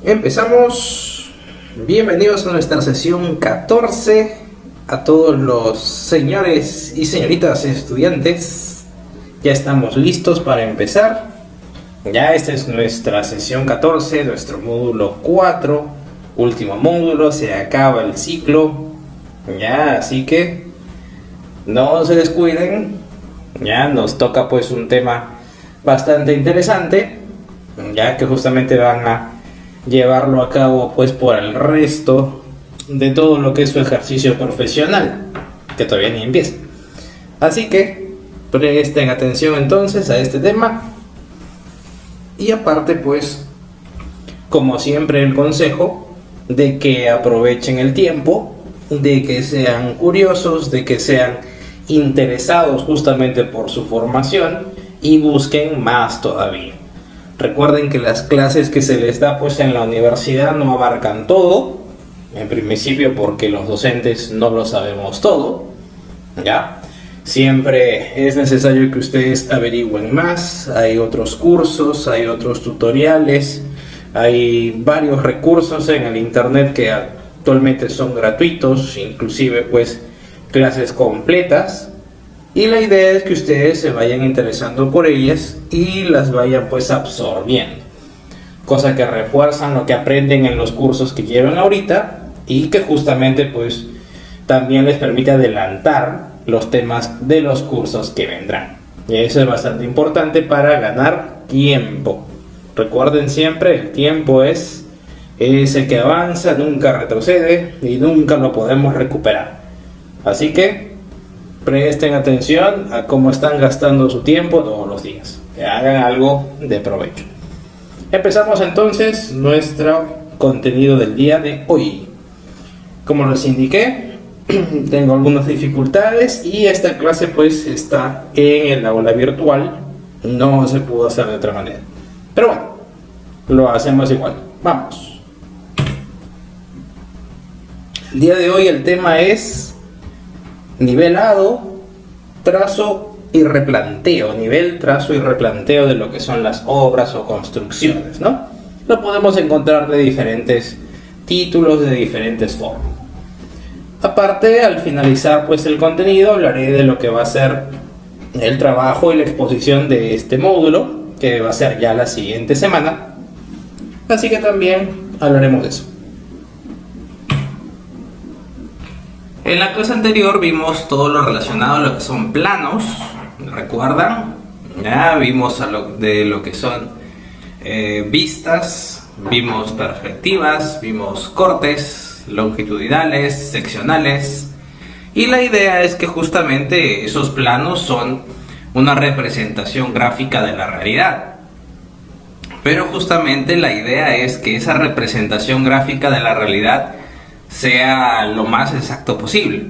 Empezamos. Bienvenidos a nuestra sesión 14. A todos los señores y señoritas estudiantes. Ya estamos listos para empezar. Ya esta es nuestra sesión 14, nuestro módulo 4. Último módulo, se acaba el ciclo. Ya, así que no se descuiden. Ya nos toca pues un tema bastante interesante, ya que justamente van a llevarlo a cabo pues por el resto de todo lo que es su ejercicio profesional, que todavía ni empieza. Así que presten atención entonces a este tema. Y aparte pues, como siempre, el consejo de que aprovechen el tiempo, de que sean curiosos, de que sean interesados justamente por su formación y busquen más todavía. Recuerden que las clases que se les da pues en la universidad no abarcan todo, en principio porque los docentes no lo sabemos todo, ¿ya? Siempre es necesario que ustedes averigüen más. Hay otros cursos, hay otros tutoriales, hay varios recursos en el internet que actualmente son gratuitos, inclusive pues clases completas. Y la idea es que ustedes se vayan interesando por ellas y las vayan pues absorbiendo, cosa que refuerzan lo que aprenden en los cursos que llevan ahorita y que justamente pues también les permite adelantar los temas de los cursos que vendrán. Y eso es bastante importante para ganar tiempo. Recuerden siempre, el tiempo es ese que avanza, nunca retrocede y nunca lo podemos recuperar. Así que presten atención a cómo están gastando su tiempo todos los días. Que hagan algo de provecho. Empezamos entonces nuestro contenido del día de hoy. Como les indiqué, tengo algunas dificultades y esta clase pues está en el aula virtual. No se pudo hacer de otra manera. Pero bueno, lo hacemos igual. Vamos. El día de hoy el tema es nivelado, trazo y replanteo. Nivel, trazo y replanteo de lo que son las obras o construcciones, ¿no? Lo podemos encontrar de diferentes títulos, de diferentes formas. Aparte, al finalizar pues el contenido, hablaré de lo que va a ser el trabajo y la exposición de este módulo, que va a ser ya la siguiente semana. Así que también hablaremos de eso. En la clase anterior vimos todo lo relacionado a lo que son planos, ¿recuerdan? Ya vimos de lo que son vistas, vimos perspectivas, vimos cortes, longitudinales, seccionales. Y la idea es que justamente esos planos son una representación gráfica de la realidad. Pero justamente la idea es que esa representación gráfica de la realidad sea lo más exacto posible,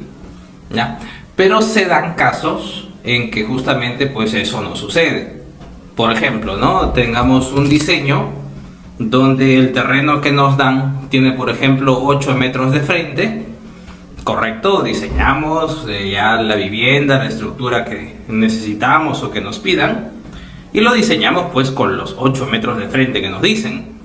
¿ya? Pero se dan casos en que justamente pues eso no sucede. Por ejemplo, ¿no? Tengamos un diseño donde el terreno que nos dan tiene, por ejemplo, 8 metros de frente, correcto, diseñamos ya la vivienda, la estructura que necesitamos o que nos pidan, y lo diseñamos pues con los 8 metros de frente que nos dicen.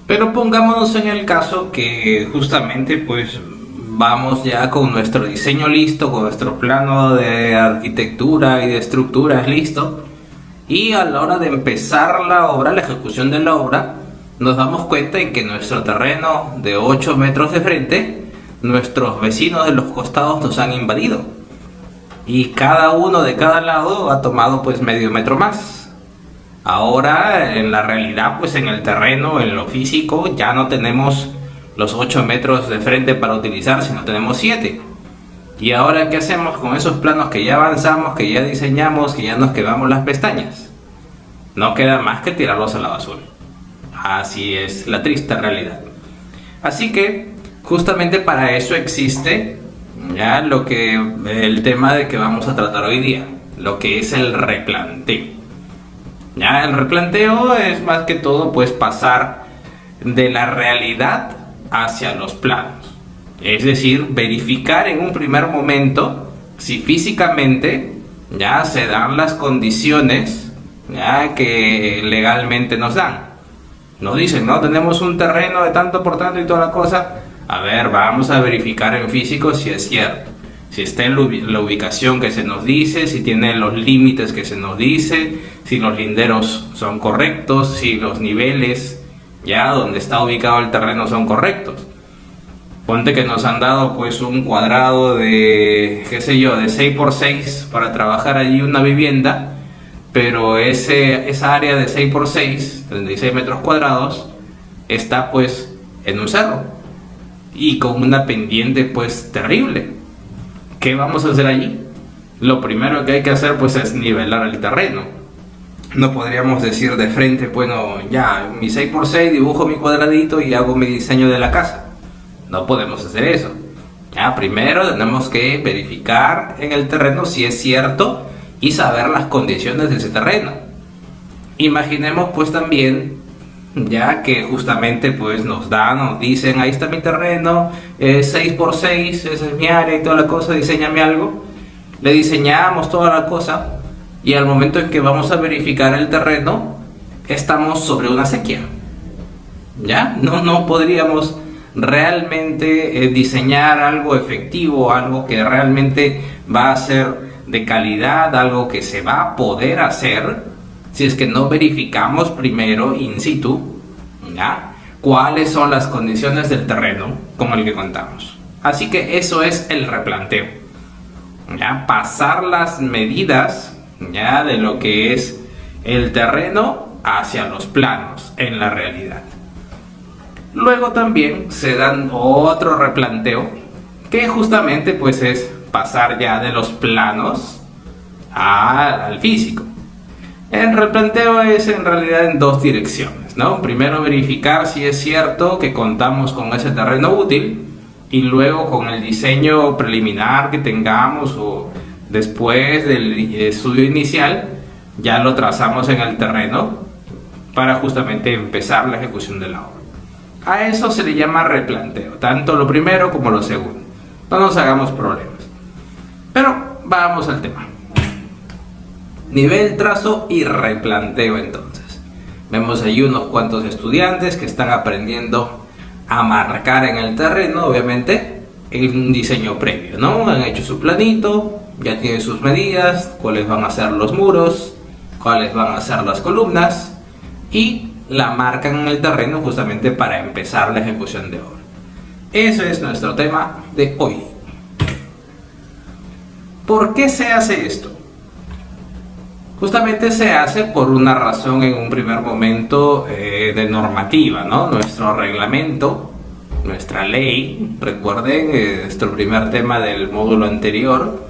Pero pongámonos en el caso que justamente pues vamos ya con nuestro diseño listo, con nuestro plano de arquitectura y de estructuras listo, y a la hora de empezar la obra, la ejecución de la obra, nos damos cuenta de que nuestro terreno de 8 metros de frente, nuestros vecinos de los costados nos han invadido, y cada uno de cada lado ha tomado pues medio metro más. Ahora, en la realidad, pues en el terreno, en lo físico, ya no tenemos los 8 metros de frente para utilizar, sino tenemos 7. ¿Y ahora qué hacemos con esos planos que ya avanzamos, que ya diseñamos, que ya nos quedamos las pestañas? No queda más que tirarlos a la basura. Así es la triste realidad. Así que, justamente para eso existe ya el tema de que vamos a tratar hoy día, lo que es el replanteo. Ya, el replanteo es más que todo pues pasar de la realidad hacia los planos, es decir, verificar en un primer momento si físicamente ya se dan las condiciones ya, que legalmente nos dan. Nos dicen, no, tenemos un terreno de tanto por tanto y toda la cosa. A ver, vamos a verificar en físico si es cierto, si está en la ubicación que se nos dice, si tiene los límites que se nos dice, si los linderos son correctos, si los niveles ya donde está ubicado el terreno son correctos. Ponte que nos han dado pues un cuadrado de, qué sé yo, de 6 por 6 para trabajar allí una vivienda, pero esa área de 6 por 6, 36 metros cuadrados, está pues en un cerro y con una pendiente pues terrible. ¿Qué vamos a hacer allí? Lo primero que hay que hacer pues es nivelar el terreno. No podríamos decir de frente, bueno, ya, mi 6 por 6 dibujo mi cuadradito y hago mi diseño de la casa. No podemos hacer eso. Ya, primero tenemos que verificar en el terreno si es cierto y saber las condiciones de ese terreno. Imaginemos pues también, ya que justamente pues nos dicen, ahí está mi terreno, 6 por 6, esa es mi área y toda la cosa, diseñame algo. Le diseñamos toda la cosa y al momento en que vamos a verificar el terreno, estamos sobre una sequía. ¿Ya? No podríamos realmente diseñar algo efectivo, algo que realmente va a ser de calidad, algo que se va a poder hacer si es que no verificamos primero in situ, ¿ya?, cuáles son las condiciones del terreno con el que contamos. Así que eso es el replanteo, ¿ya? Pasar las medidas, ¿ya?, de lo que es el terreno hacia los planos en la realidad. Luego también se dan otro replanteo que justamente pues es pasar ya de los planos al físico. El replanteo es en realidad en dos direcciones, ¿no? Primero verificar si es cierto que contamos con ese terreno útil y luego con el diseño preliminar que tengamos o después del estudio inicial ya lo trazamos en el terreno para justamente empezar la ejecución de la obra. A eso se le llama replanteo, tanto lo primero como lo segundo. No nos hagamos problemas. Pero vamos al tema. Nivel, trazo y replanteo entonces. Vemos ahí unos cuantos estudiantes que están aprendiendo a marcar en el terreno, obviamente, en un diseño previo, ¿no? Han hecho su planito, ya tienen sus medidas, cuáles van a ser los muros, cuáles van a ser las columnas y la marcan en el terreno justamente para empezar la ejecución de obra. Ese es nuestro tema de hoy. ¿Por qué se hace esto? Justamente se hace por una razón en un primer momento de normativa, ¿no? Nuestro reglamento, nuestra ley, recuerden nuestro primer tema del módulo anterior,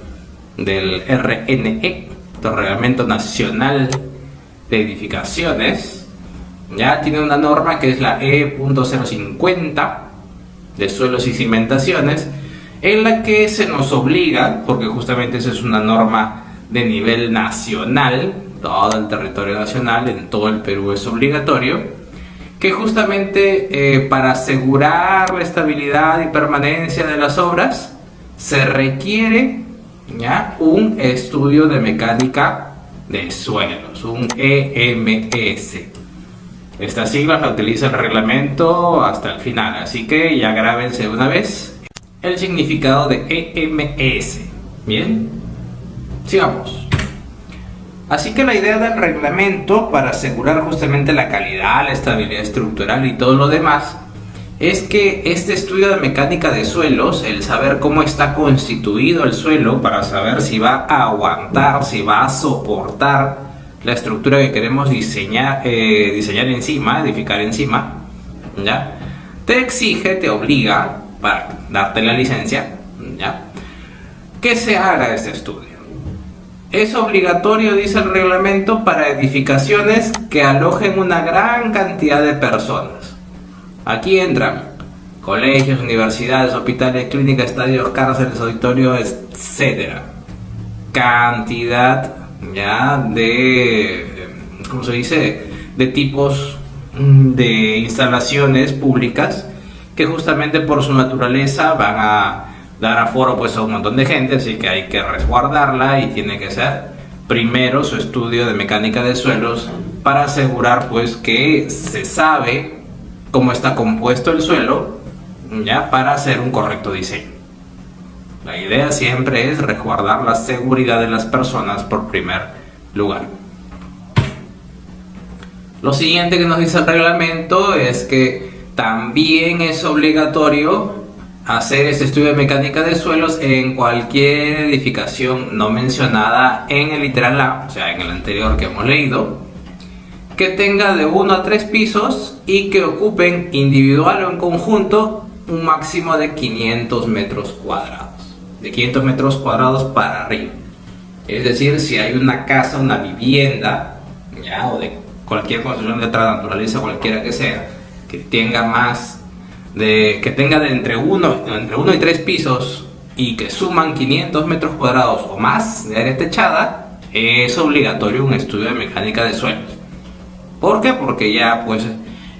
del RNE, el Reglamento Nacional de Edificaciones, ya tiene una norma que es la E.050 de suelos y cimentaciones, en la que se nos obliga, porque justamente esa es una norma de nivel nacional, todo el territorio nacional, en todo el Perú es obligatorio, que justamente para asegurar la estabilidad y permanencia de las obras se requiere, ¿ya?, un estudio de mecánica de suelos, un EMS. Estas siglas la utiliza el reglamento hasta el final, así que ya grábense una vez el significado de EMS. Bien, sigamos. Así que la idea del reglamento, para asegurar justamente la calidad, la estabilidad estructural y todo lo demás, es que este estudio de mecánica de suelos, el saber cómo está constituido el suelo para saber si va a aguantar, si va a soportar la estructura que queremos diseñar encima, edificar encima, ¿ya?, te exige, te obliga, para darte la licencia, ¿ya?, que se haga este estudio. Es obligatorio, dice el reglamento, para edificaciones que alojen una gran cantidad de personas. Aquí entran colegios, universidades, hospitales, clínicas, estadios, cárceles, auditorios, etc. Cantidad ya de, ¿cómo se dice?, de tipos de instalaciones públicas que justamente por su naturaleza van a dar aforo pues a un montón de gente, así que hay que resguardarla y tiene que ser primero su estudio de mecánica de suelos para asegurar pues que se sabe cómo está compuesto el suelo, ya, para hacer un correcto diseño. La idea siempre es resguardar la seguridad de las personas por primer lugar. Lo siguiente que nos dice el reglamento es que también es obligatorio hacer este estudio de mecánica de suelos en cualquier edificación no mencionada en el literal A, o sea, en el anterior que hemos leído, que tenga de 1 a 3 pisos y que ocupen individual o en conjunto un máximo de 500 metros cuadrados. De 500 metros cuadrados para arriba. Es decir, si hay una casa, una vivienda, ya, o de cualquier construcción de otra naturaleza, cualquiera que sea, que tenga de entre 1 y 3 pisos y que suman 500 metros cuadrados o más de área techada, es obligatorio un estudio de mecánica de suelos. ¿Por qué? Porque ya pues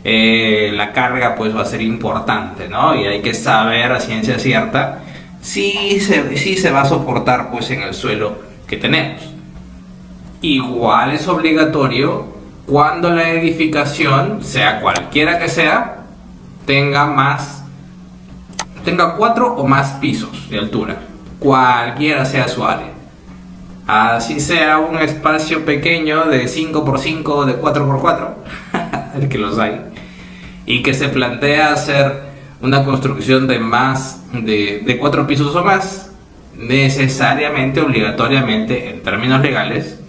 la carga pues va a ser importante, ¿no? Y hay que saber a ciencia cierta si se va a soportar pues en el suelo que tenemos. Igual es obligatorio cuando la edificación, sea cualquiera que sea, tenga 4 o más pisos de altura, cualquiera sea su área. Así sea un espacio pequeño de 5x5 o de 4x4, el que los hay, y que se plantea hacer una construcción de más de 4 pisos o más, necesariamente, obligatoriamente, en términos legales,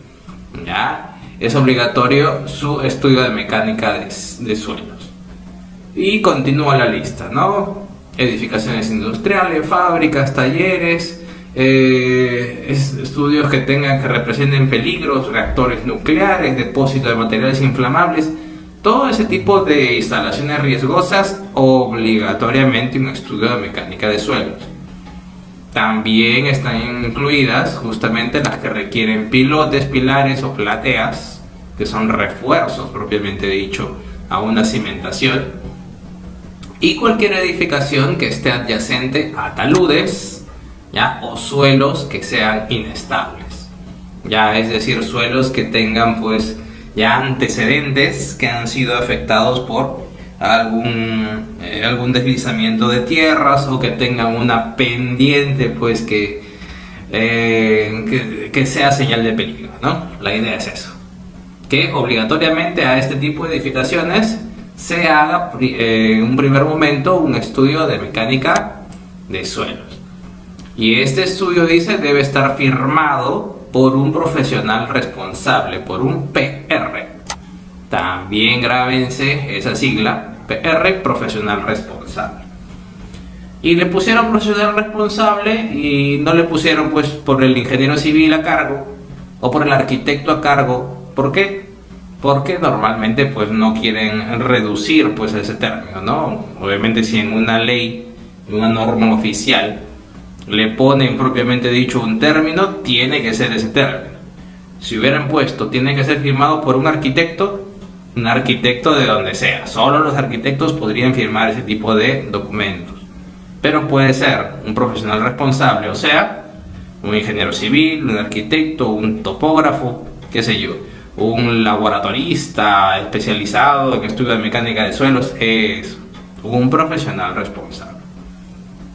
ya es obligatorio su estudio de mecánica de suelos. Y continúa la lista, ¿no? Edificaciones industriales, fábricas, talleres, estudios que representen peligros, reactores nucleares, depósitos de materiales inflamables, todo ese tipo de instalaciones riesgosas, obligatoriamente un estudio de mecánica de suelos. También están incluidas justamente las que requieren pilotes, pilares o plateas, que son refuerzos propiamente dicho a una cimentación, y cualquier edificación que esté adyacente a taludes, ¿ya? O suelos que sean inestables, ya, es decir, suelos que tengan pues ya antecedentes que han sido afectados por algún deslizamiento de tierras, o que tengan una pendiente pues que sea señal de peligro, ¿no? La idea es eso, que obligatoriamente a este tipo de edificaciones se haga en un primer momento un estudio de mecánica de suelos, y este estudio, dice, debe estar firmado por un profesional responsable, por un PR. También grábense esa sigla, PR, profesional responsable. Y le pusieron profesional responsable y no le pusieron pues por el ingeniero civil a cargo o por el arquitecto a cargo. ¿Por qué? Porque normalmente pues no quieren reducir pues ese término, ¿no? Obviamente si en una ley, en una norma oficial, le ponen propiamente dicho un término, tiene que ser ese término. Si hubieran puesto tiene que ser firmado por un arquitecto de donde sea, solo los arquitectos podrían firmar ese tipo de documentos, pero puede ser un profesional responsable, o sea, un ingeniero civil, un arquitecto, un topógrafo, qué sé yo, un laboratorista especializado en estudio de mecánica de suelos, es un profesional responsable.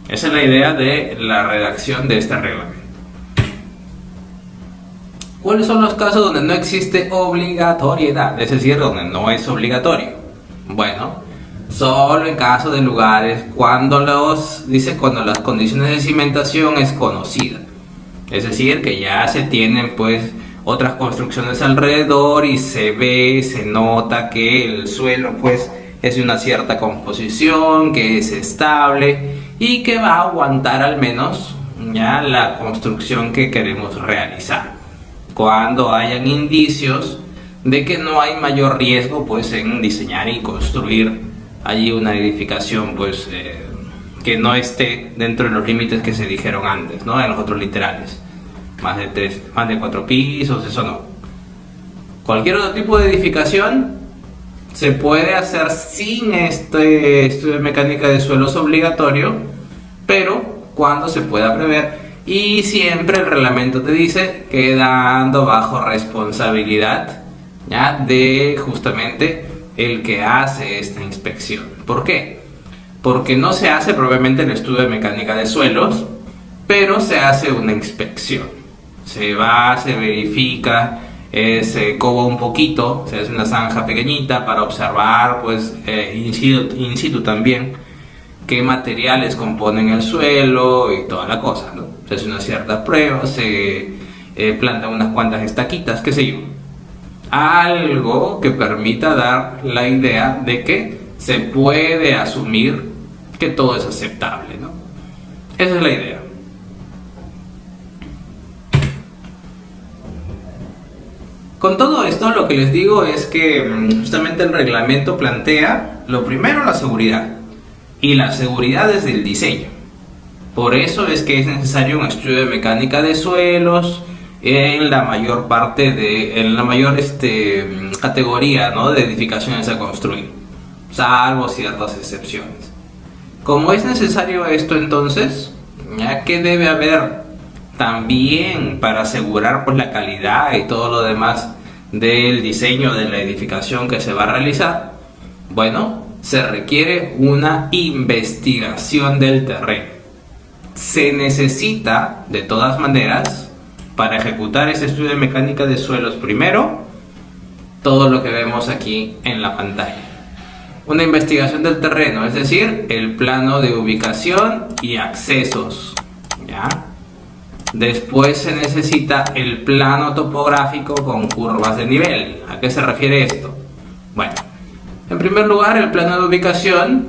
Esa es la idea de la redacción de este reglamento. ¿Cuáles son los casos donde no existe obligatoriedad? Es decir, donde no es obligatorio. Bueno, solo en caso de lugares cuando las condiciones de cimentación es conocida. Es decir, que ya se tienen pues otras construcciones alrededor y se nota que el suelo pues es de una cierta composición, que es estable y que va a aguantar al menos ya la construcción que queremos realizar. Cuando hayan indicios de que no hay mayor riesgo pues en diseñar y construir allí una edificación pues que no esté dentro de los límites que se dijeron antes, ¿no? En los otros literales, más de 4 pisos, eso no. Cualquier otro tipo de edificación se puede hacer sin este estudio de mecánica de suelos obligatorio, pero cuando se pueda prever Y siempre el reglamento te dice quedando bajo responsabilidad, ¿ya?, de justamente el que hace esta inspección. ¿Por qué? Porque no se hace propiamente el estudio de mecánica de suelos, pero se hace una inspección. Se va, se verifica, se cova un poquito, se hace una zanja pequeñita para observar, pues, in situ también, qué materiales componen el suelo y toda la cosa, ¿no? Se hace una cierta prueba, se plantan unas cuantas estaquitas, qué sé yo. Algo que permita dar la idea de que se puede asumir que todo es aceptable, ¿no? Esa es la idea. Con todo esto, lo que les digo es que justamente el reglamento plantea, lo primero, la seguridad. Y la seguridad desde el diseño. Por eso es que es necesario un estudio de mecánica de suelos en la mayor parte en la mayor categoría, ¿no?, de edificaciones a construir, salvo ciertas excepciones. Como es necesario esto, entonces, ¿ya?, ¿qué debe haber también para asegurar, pues, la calidad y todo lo demás del diseño de la edificación que se va a realizar? Bueno, se requiere una investigación del terreno. Se necesita, de todas maneras, para ejecutar ese estudio de mecánica de suelos, primero, todo lo que vemos aquí en la pantalla. Una investigación del terreno, es decir, el plano de ubicación y accesos, ¿ya? Después se necesita el plano topográfico con curvas de nivel. ¿A qué se refiere esto? Bueno, en primer lugar, el plano de ubicación,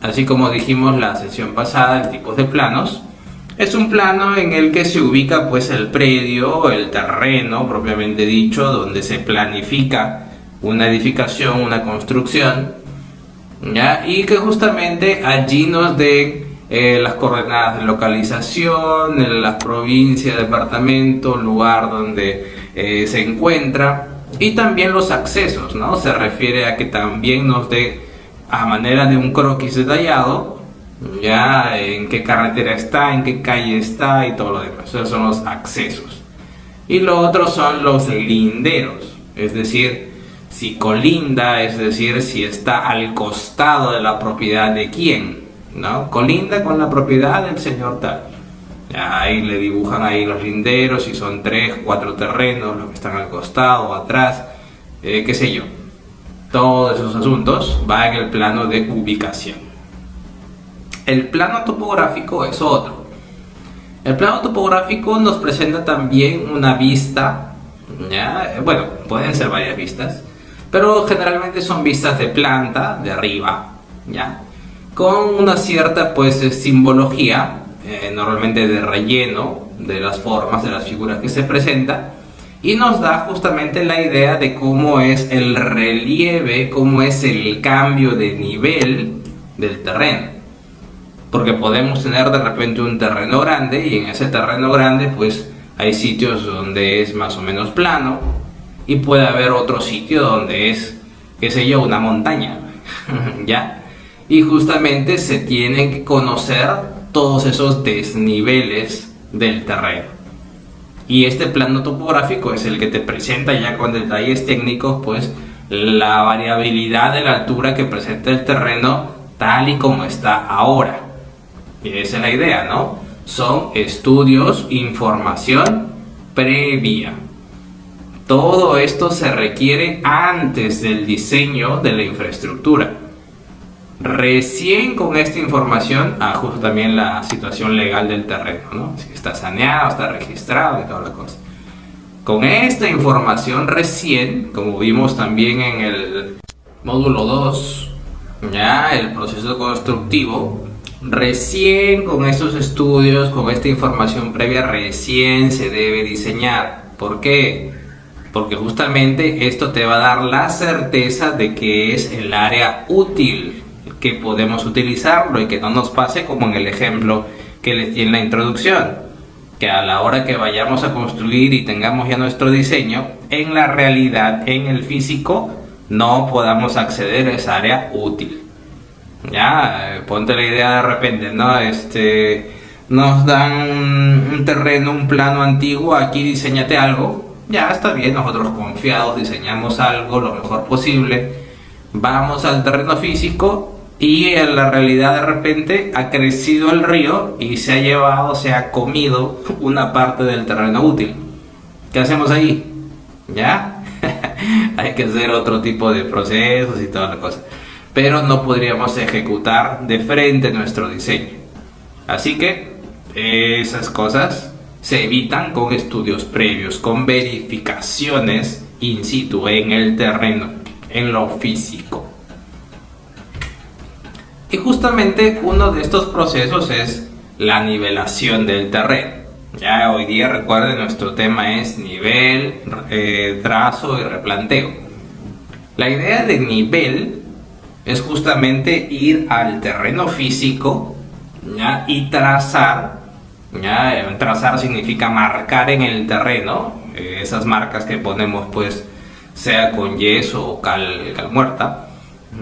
así como dijimos la sesión pasada, el tipo de planos, es un plano en el que se ubica, pues, el predio, el terreno propiamente dicho, donde se planifica una edificación, una construcción, ¿ya? Y que justamente allí nos dé las coordenadas de localización, las provincias, departamento, lugar donde se encuentra, y también los accesos, ¿no? Se refiere a que también nos dé, a manera de un croquis detallado, ya en qué carretera está, en qué calle está y todo lo demás. Esos son los accesos. Y lo otro son los linderos, es decir, si colinda, es decir, si está al costado de la propiedad de quién, ¿no? Colinda con la propiedad del señor tal. Ya ahí le dibujan ahí los linderos, si son 3, 4 terrenos, los que están al costado o atrás, qué sé yo. Todos esos asuntos van en el plano de ubicación. El plano topográfico es otro. El plano topográfico nos presenta también una vista, ¿ya? Bueno, pueden ser varias vistas, pero generalmente son vistas de planta, de arriba, ¿ya?, con una cierta, pues, simbología, normalmente de relleno de las formas, de las figuras que se presentan, y nos da justamente la idea de cómo es el relieve, cómo es el cambio de nivel del terreno. Porque podemos tener de repente un terreno grande, y en ese terreno grande, pues, hay sitios donde es más o menos plano, y puede haber otro sitio donde es, qué sé yo, una montaña, ¿ya? Y justamente se tienen que conocer todos esos desniveles del terreno. Y este plano topográfico es el que te presenta ya con detalles técnicos, pues, la variabilidad de la altura que presenta el terreno tal y como está ahora. Y esa es la idea, ¿no? Son estudios, información previa. Todo esto se requiere antes del diseño de la infraestructura. Recién con esta información ajusto también la situación legal del terreno, ¿no? Si está saneado, está registrado y toda la cosa. Con esta información recién, como vimos también en el módulo 2, ya el proceso constructivo, recién con estos estudios, con esta información previa, recién se debe diseñar. ¿Por qué? Porque justamente esto te va a dar la certeza de que es el área útil, que podemos utilizarlo y que no nos pase como en el ejemplo que les di en la introducción, que a la hora que vayamos a construir y tengamos ya nuestro diseño, en la realidad, en el físico, no podamos acceder a esa área útil. Ya, ponte la idea de repente, ¿no? nos dan un terreno, un plano antiguo, aquí diseñate algo, ya está bien, nosotros confiados diseñamos algo lo mejor posible, vamos al terreno físico y en la realidad de repente ha crecido el río y se ha llevado, se ha comido una parte del terreno útil. ¿Qué hacemos ahí? ¿Ya? Hay que hacer otro tipo de procesos y toda la cosa, pero no podríamos ejecutar de frente nuestro diseño. Así que esas cosas se evitan con estudios previos, con verificaciones in situ en el terreno, en lo físico. Y justamente uno de estos procesos es la nivelación del terreno. Ya hoy día, recuerden, nuestro tema es nivel, trazo y replanteo. La idea de nivel es justamente ir al terreno físico, ¿ya? Y trazar. ¿Ya? Trazar significa marcar en el terreno, esas marcas que ponemos, pues, sea con yeso o cal muerta,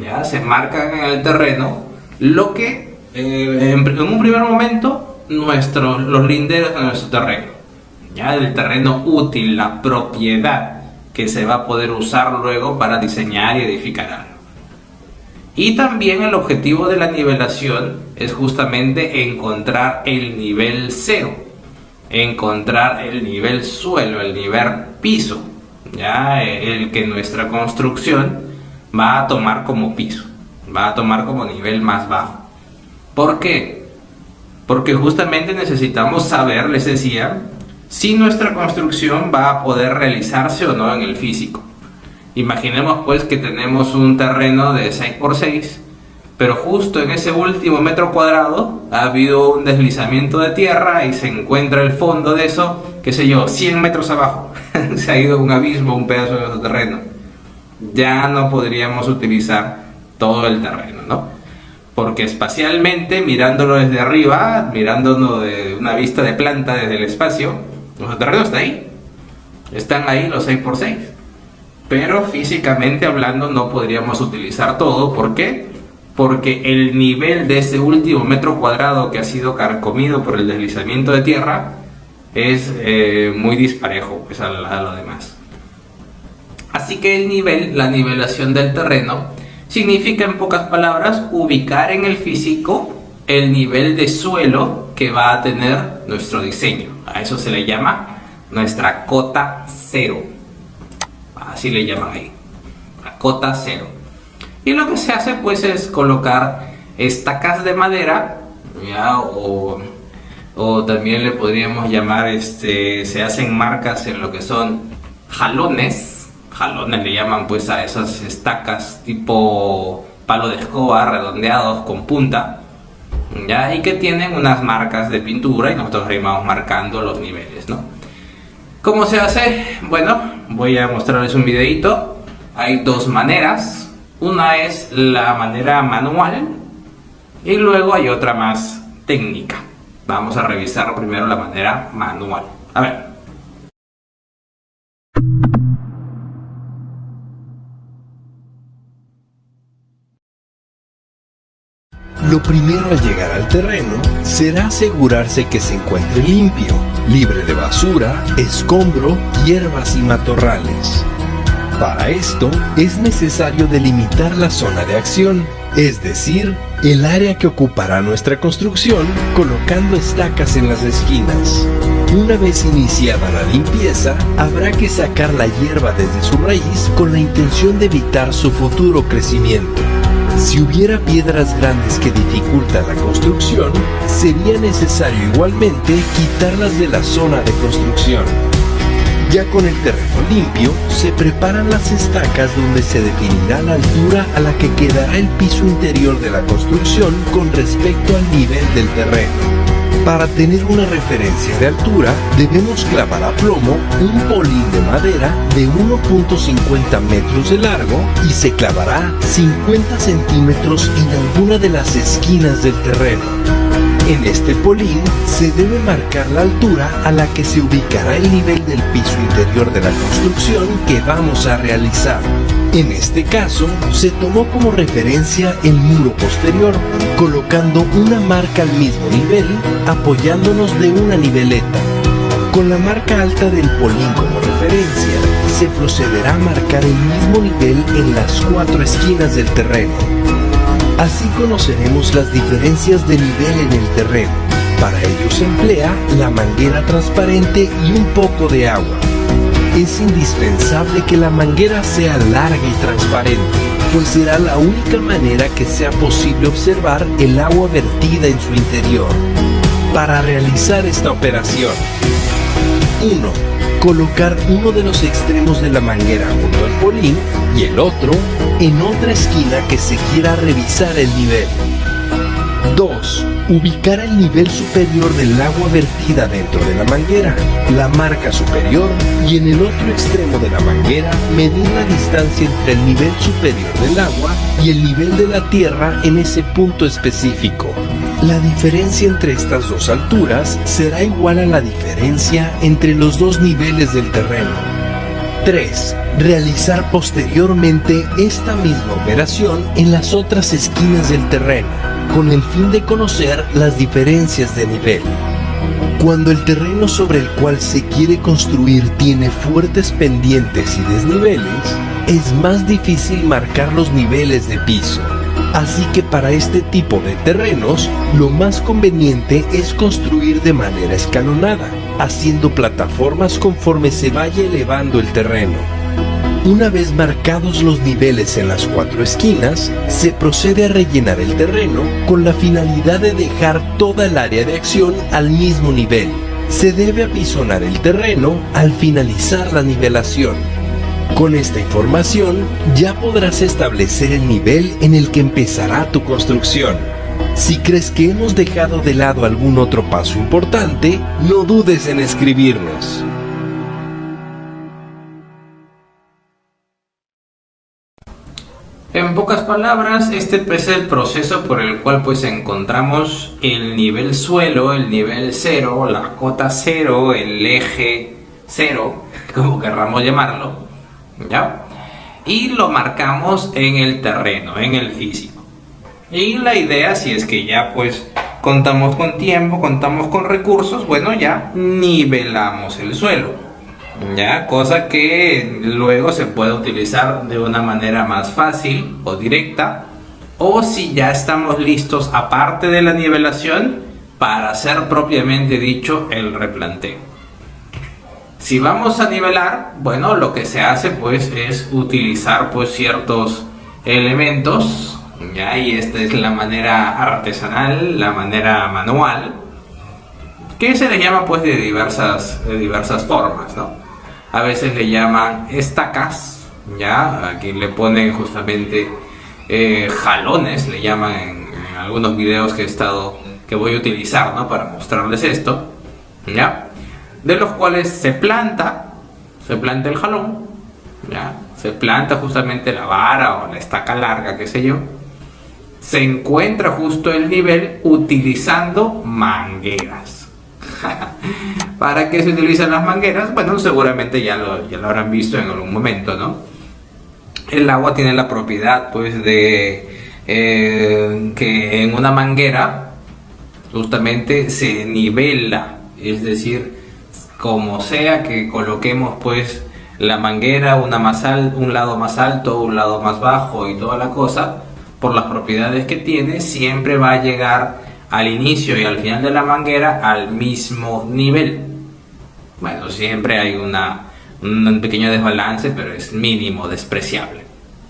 ¿ya? Se marcan en el terreno lo que en un primer momento los linderos de nuestro terreno, ya el terreno útil, la propiedad que se va a poder usar luego para diseñar y edificar algo. Y también el objetivo de la nivelación es justamente encontrar el nivel cero, encontrar el nivel suelo, el nivel piso, ya el que nuestra construcción va a tomar como piso, va a tomar como nivel más bajo. ¿Por qué? Porque justamente necesitamos saber, les decía, si nuestra construcción va a poder realizarse o no en el físico. Imaginemos pues que tenemos un terreno de 6x6, pero justo en ese último metro cuadrado ha habido un deslizamiento de tierra y se encuentra el fondo de eso, qué sé yo, 100 metros abajo. Se ha ido un abismo, un pedazo de nuestro terreno. Ya no podríamos utilizar todo el terreno, ¿no? Porque espacialmente, mirándolo desde arriba, mirándolo de una vista de planta desde el espacio, nuestro terreno está ahí. Están ahí los 6x6. Pero físicamente hablando no podríamos utilizar todo. ¿Por qué? Porque el nivel de ese último metro cuadrado que ha sido carcomido por el deslizamiento de tierra es muy disparejo, pues, a lo demás. Así que el nivel, la nivelación del terreno, significa, en pocas palabras, ubicar en el físico el nivel de suelo que va a tener nuestro diseño. A eso se le llama nuestra cota cero. Así le llaman ahí, la cota cero. Y lo que se hace pues es colocar estacas de madera, ¿ya? O también le podríamos llamar, se hacen marcas en lo que son jalones le llaman pues a esas estacas tipo palo de escoba, redondeados con punta, ¿ya? Y que tienen unas marcas de pintura y nosotros ahí vamos marcando los niveles, ¿no? ¿Cómo se hace? Bueno, voy a mostrarles un videito. Hay dos maneras. Una es la manera manual y luego hay otra más técnica. Vamos a revisar primero la manera manual. A ver. Lo primero al llegar al terreno será asegurarse que se encuentre limpio, libre de basura, escombro, hierbas y matorrales. Para esto es necesario delimitar la zona de acción, es decir, el área que ocupará nuestra construcción, colocando estacas en las esquinas. Una vez iniciada la limpieza, habrá que sacar la hierba desde su raíz con la intención de evitar su futuro crecimiento. Si hubiera piedras grandes que dificultan la construcción, sería necesario igualmente quitarlas de la zona de construcción. Ya con el terreno limpio, se preparan las estacas donde se definirá la altura a la que quedará el piso interior de la construcción con respecto al nivel del terreno. Para tener una referencia de altura, debemos clavar a plomo un polín de madera de 1.50 metros de largo y se clavará 50 centímetros en alguna de las esquinas del terreno. En este polín se debe marcar la altura a la que se ubicará el nivel del piso interior de la construcción que vamos a realizar. En este caso, se tomó como referencia el muro posterior, colocando una marca al mismo nivel, apoyándonos de una niveleta. Con la marca alta del polín como referencia, se procederá a marcar el mismo nivel en las 4 esquinas del terreno. Así conoceremos las diferencias de nivel en el terreno. Para ello se emplea la manguera transparente y un poco de agua. Es indispensable que la manguera sea larga y transparente, pues será la única manera que sea posible observar el agua vertida en su interior. Para realizar esta operación: 1. Colocar uno de los extremos de la manguera junto al polín y el otro en otra esquina que se quiera revisar el nivel. 2. Ubicar el nivel superior del agua vertida dentro de la manguera, la marca superior, y en el otro extremo de la manguera medir la distancia entre el nivel superior del agua y el nivel de la tierra en ese punto específico. La diferencia entre estas dos alturas será igual a la diferencia entre los dos niveles del terreno. 3. Realizar posteriormente esta misma operación en las otras esquinas del terreno, con el fin de conocer las diferencias de nivel. Cuando el terreno sobre el cual se quiere construir tiene fuertes pendientes y desniveles, es más difícil marcar los niveles de piso. Así que para este tipo de terrenos, lo más conveniente es construir de manera escalonada, haciendo plataformas conforme se vaya elevando el terreno. Una vez marcados los niveles en las 4 esquinas, se procede a rellenar el terreno con la finalidad de dejar toda el área de acción al mismo nivel. Se debe apisonar el terreno al finalizar la nivelación. Con esta información ya podrás establecer el nivel en el que empezará tu construcción. Si crees que hemos dejado de lado algún otro paso importante, no dudes en escribirnos. En pocas palabras, este es el proceso por el cual pues encontramos el nivel suelo, el nivel 0, la cota 0, el eje 0, como querramos llamarlo, ¿ya? Y lo marcamos en el terreno, en el físico. Y la idea, si es que ya pues contamos con tiempo, contamos con recursos, bueno, ya nivelamos el suelo. Ya, cosa que luego se puede utilizar de una manera más fácil o directa, o si ya estamos listos, aparte de la nivelación, para hacer propiamente dicho el replanteo. Si vamos a nivelar, bueno, lo que se hace pues es utilizar pues ciertos elementos, ya, y esta es la manera artesanal, la manera manual, que se le llama pues de diversas formas, ¿no? A veces le llaman estacas, ya, aquí le ponen justamente jalones, le llaman en algunos videos que voy a utilizar, ¿no?, para mostrarles esto, ya, de los cuales se planta el jalón, ya, se planta justamente la vara o la estaca larga, qué sé yo, se encuentra justo el nivel utilizando mangueras. ¿Para qué se utilizan las mangueras? Bueno, seguramente ya lo habrán visto en algún momento, ¿no? El agua tiene la propiedad pues de que en una manguera justamente se nivela, es decir, como sea que coloquemos pues la manguera, un lado más alto, un lado más bajo y toda la cosa, por las propiedades que tiene, siempre va a llegar al inicio y al final de la manguera al mismo nivel. Bueno, siempre hay un pequeño desbalance, pero es mínimo, despreciable,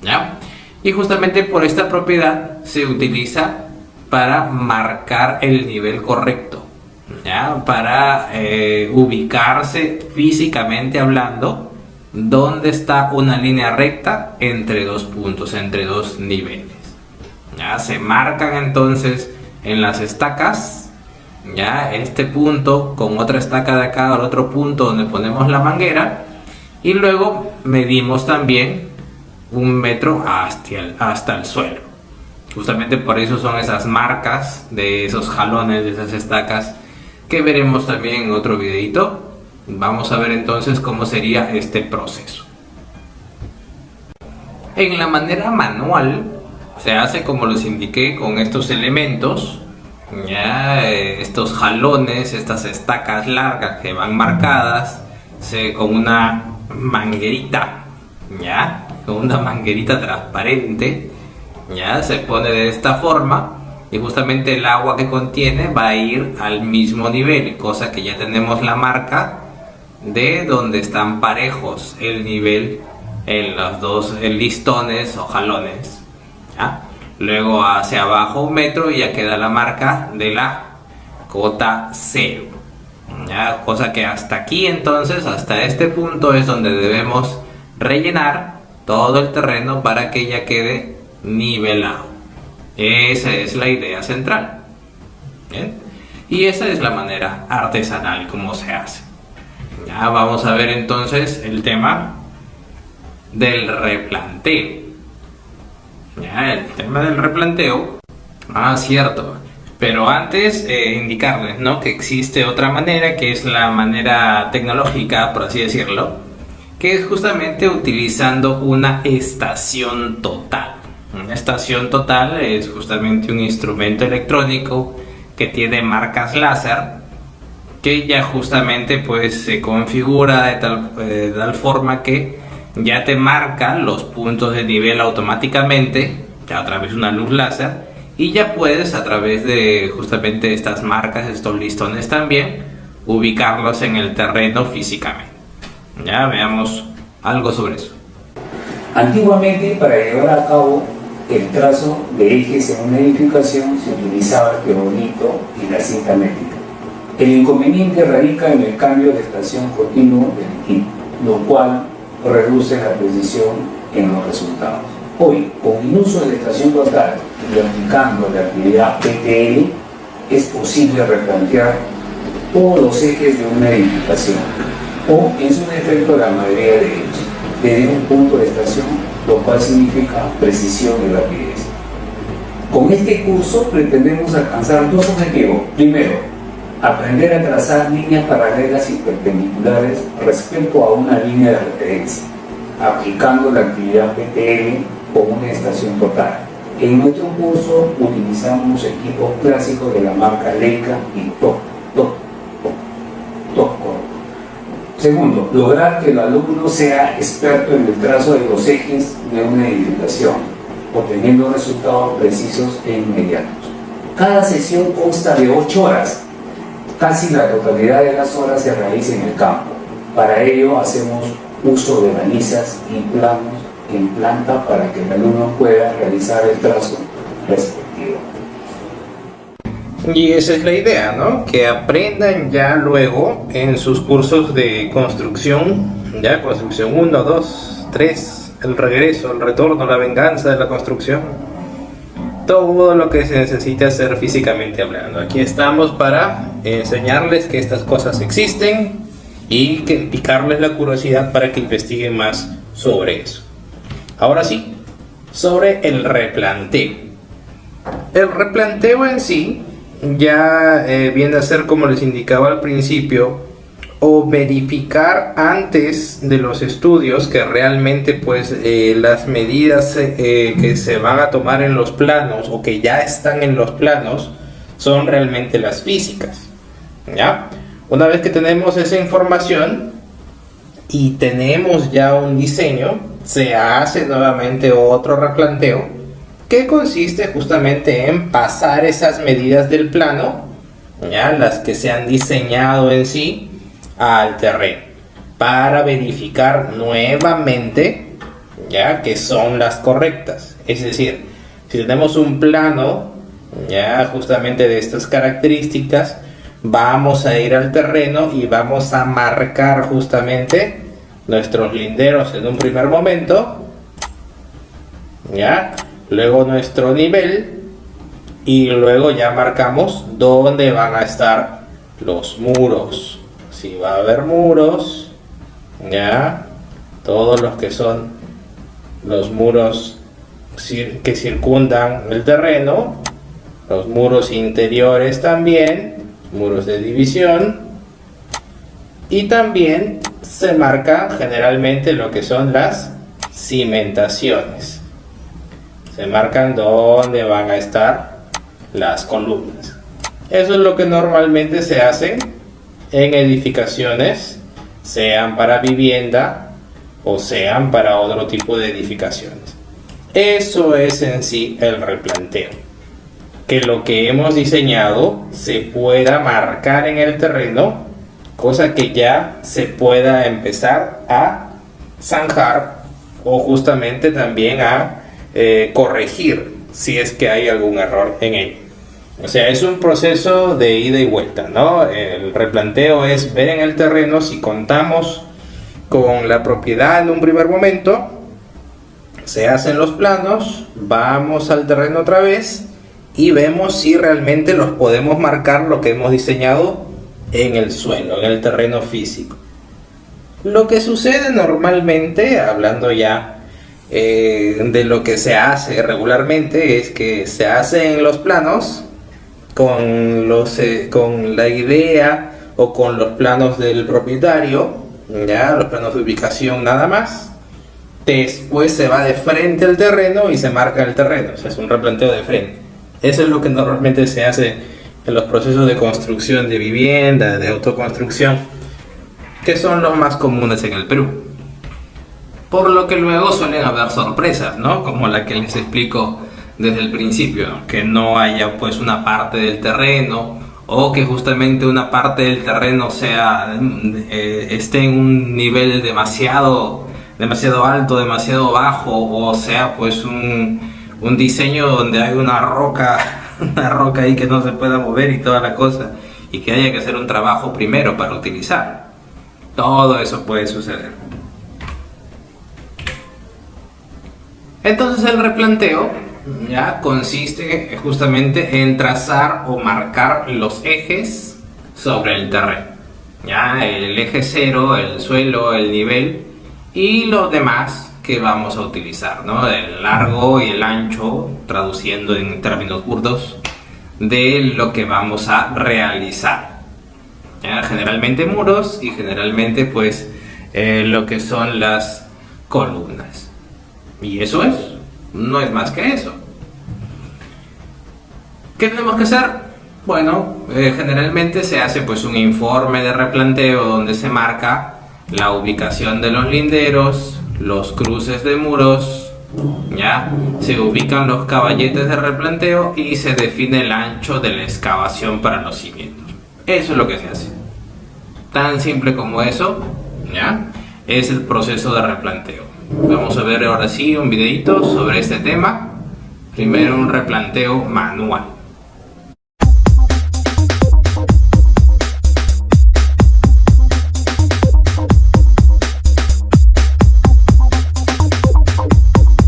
¿ya? Y justamente por esta propiedad se utiliza para marcar el nivel correcto, ¿ya? Para ubicarse físicamente hablando dónde está una línea recta entre dos puntos, entre dos niveles, ¿ya? Se marcan entonces en las estacas, ya, este punto con otra estaca de acá, al otro punto donde ponemos la manguera, y luego medimos también 1 metro hasta el suelo. Justamente por eso son esas marcas de esos jalones, de esas estacas, que veremos también en otro videito. Vamos a ver entonces cómo sería este proceso. En la manera manual se hace como les indiqué con estos elementos, ya estos jalones, estas estacas largas que van marcadas con una manguerita, ya con una manguerita transparente, ya se pone de esta forma y justamente el agua que contiene va a ir al mismo nivel, cosa que ya tenemos la marca de donde están parejos el nivel en los dos listones o jalones, ¿ya? Luego hacia abajo 1 metro y ya queda la marca de la cota 0, ¿ya? Cosa que hasta aquí, entonces hasta este punto es donde debemos rellenar todo el terreno para que ya quede nivelado. Esa es la idea central. ¿Bien? Y esa es la manera artesanal como se hace. Ya vamos a ver entonces el tema del replanteo. Ya, el tema del replanteo. Cierto. Pero antes indicarles, ¿no?, que existe otra manera, que es la manera tecnológica, por así decirlo, que es justamente utilizando una estación total. Una estación total es justamente un instrumento electrónico que tiene marcas láser, que ya justamente pues se configura de tal forma que ya te marca los puntos de nivel automáticamente, ya a través de una luz láser, y ya puedes a través de justamente estas marcas, estos listones también, ubicarlos en el terreno físicamente. Ya veamos algo sobre eso. Antiguamente, para llevar a cabo el trazo de ejes en una edificación se utilizaba el peonito y la cinta métrica. El inconveniente radica en el cambio de estación continuo del equipo, lo cual reduce la precisión en los resultados. Hoy, con el uso de la estación total y aplicando la actividad PTL, es posible replantear todos los ejes de una edificación, o en su defecto la mayoría de ellos, desde un punto de estación, lo cual significa precisión y rapidez. Con este curso pretendemos alcanzar dos objetivos. Primero, aprender a trazar líneas paralelas y perpendiculares respecto a una línea de referencia, aplicando la actividad PTL con una estación total. En nuestro curso utilizamos equipos clásicos de la marca Leica y TOC. Segundo, lograr que el alumno sea experto en el trazo de los ejes de una edificación, obteniendo resultados precisos e inmediatos. Cada sesión consta de 8 horas. Casi la totalidad de las horas se realiza en el campo. Para ello hacemos uso de balizas y planos en planta para que el alumno pueda realizar el trazo respectivo. Y esa es la idea, ¿no? Que aprendan ya luego en sus cursos de construcción, ya construcción 1, 2, 3, el regreso, el retorno, la venganza de la construcción, todo lo que se necesita hacer físicamente hablando. Aquí estamos para enseñarles que estas cosas existen y que picarles la curiosidad para que investiguen más sobre eso. Ahora sí, sobre el replanteo. El replanteo en sí ya viene a ser, como les indicaba al principio, o verificar antes de los estudios que realmente pues las medidas que se van a tomar en los planos o que ya están en los planos son realmente las físicas, ¿ya? Una vez que tenemos esa información y tenemos ya un diseño, se hace nuevamente otro replanteo que consiste justamente en pasar esas medidas del plano, ya las que se han diseñado en sí, al terreno para verificar nuevamente ya que son las correctas. Es decir, si tenemos un plano ya justamente de estas características, vamos a ir al terreno y vamos a marcar justamente nuestros linderos en un primer momento, ya, luego nuestro nivel y luego ya marcamos dónde van a estar los muros. Si va a haber muros, ya, todos los que son los muros que circundan el terreno, los muros interiores también, muros de división, y también se marcan generalmente lo que son las cimentaciones. Se marcan dónde van a estar las columnas. Eso es lo que normalmente se hace en edificaciones, sean para vivienda o sean para otro tipo de edificaciones. Eso es en sí el replanteo, que lo que hemos diseñado se pueda marcar en el terreno, cosa que ya se pueda empezar a zanjar o justamente también a corregir si es que hay algún error en ello. O sea, es un proceso de ida y vuelta, ¿no? El replanteo es ver en el terreno si contamos con la propiedad en un primer momento, se hacen los planos, vamos al terreno otra vez y vemos si realmente los podemos marcar lo que hemos diseñado en el suelo, en el terreno físico. Lo que sucede normalmente, hablando ya de lo que se hace regularmente, es que se hacen los planos con la idea o con los planos del propietario, ya los planos de ubicación nada más. Después se va de frente al terreno y se marca el terreno, o sea, es un replanteo de frente. Eso es lo que normalmente se hace en los procesos de construcción de vivienda, de autoconstrucción, que son los más comunes en el Perú. Por lo que luego suelen haber sorpresas, ¿no? Como la que les explico desde el principio, ¿no? Que no haya pues una parte del terreno, o que justamente una parte del terreno esté en un nivel demasiado alto, demasiado bajo, o sea pues un diseño donde hay una roca ahí que no se pueda mover y toda la cosa, y que haya que hacer un trabajo primero para utilizar. Todo eso puede suceder. Entonces el replanteo ya consiste justamente en trazar o marcar los ejes sobre el terreno. Ya el eje cero, el suelo, el nivel y los demás que vamos a utilizar, ¿no? El largo y el ancho, traduciendo en términos burdos, de lo que vamos a realizar. ¿Ya? Generalmente muros y generalmente pues lo que son las columnas. Y eso no es más que eso. ¿Qué tenemos que hacer? Bueno, generalmente se hace pues un informe de replanteo donde se marca la ubicación de los linderos, los cruces de muros, ya se ubican los caballetes de replanteo y se define el ancho de la excavación para los cimientos. Eso es lo que se hace. Tan simple como eso, ya es el proceso de replanteo. Vamos a ver ahora sí un videito sobre este tema. Primero un replanteo manual.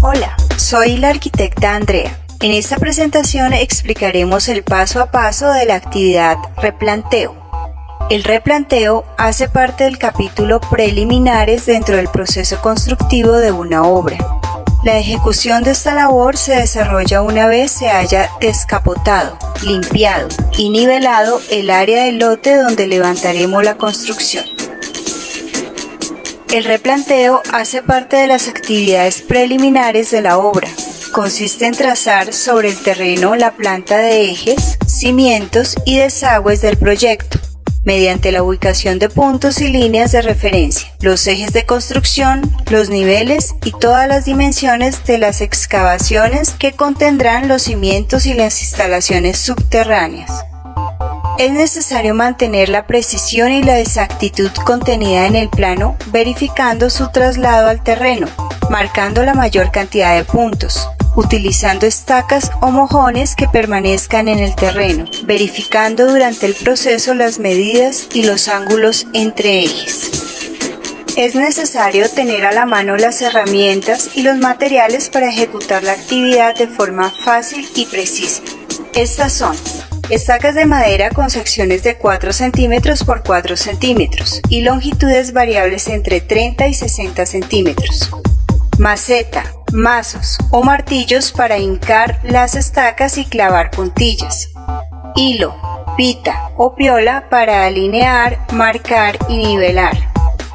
Hola, soy la arquitecta Andrea. En esta presentación explicaremos el paso a paso de la actividad replanteo. El replanteo hace parte del capítulo preliminares dentro del proceso constructivo de una obra. La ejecución de esta labor se desarrolla una vez se haya descapotado, limpiado y nivelado el área del lote donde levantaremos la construcción. El replanteo hace parte de las actividades preliminares de la obra. Consiste en trazar sobre el terreno la planta de ejes, cimientos y desagües del proyecto, mediante la ubicación de puntos y líneas de referencia, los ejes de construcción, los niveles y todas las dimensiones de las excavaciones que contendrán los cimientos y las instalaciones subterráneas. Es necesario mantener la precisión y la exactitud contenida en el plano, verificando su traslado al terreno, marcando la mayor cantidad de puntos, utilizando estacas o mojones que permanezcan en el terreno, verificando durante el proceso las medidas y los ángulos entre ejes. Es necesario tener a la mano las herramientas y los materiales para ejecutar la actividad de forma fácil y precisa. Estas son estacas de madera con secciones de 4 centímetros por 4 centímetros y longitudes variables entre 30 y 60 centímetros. Maceta, mazos o martillos para hincar las estacas y clavar puntillas. Hilo, pita o piola para alinear, marcar y nivelar.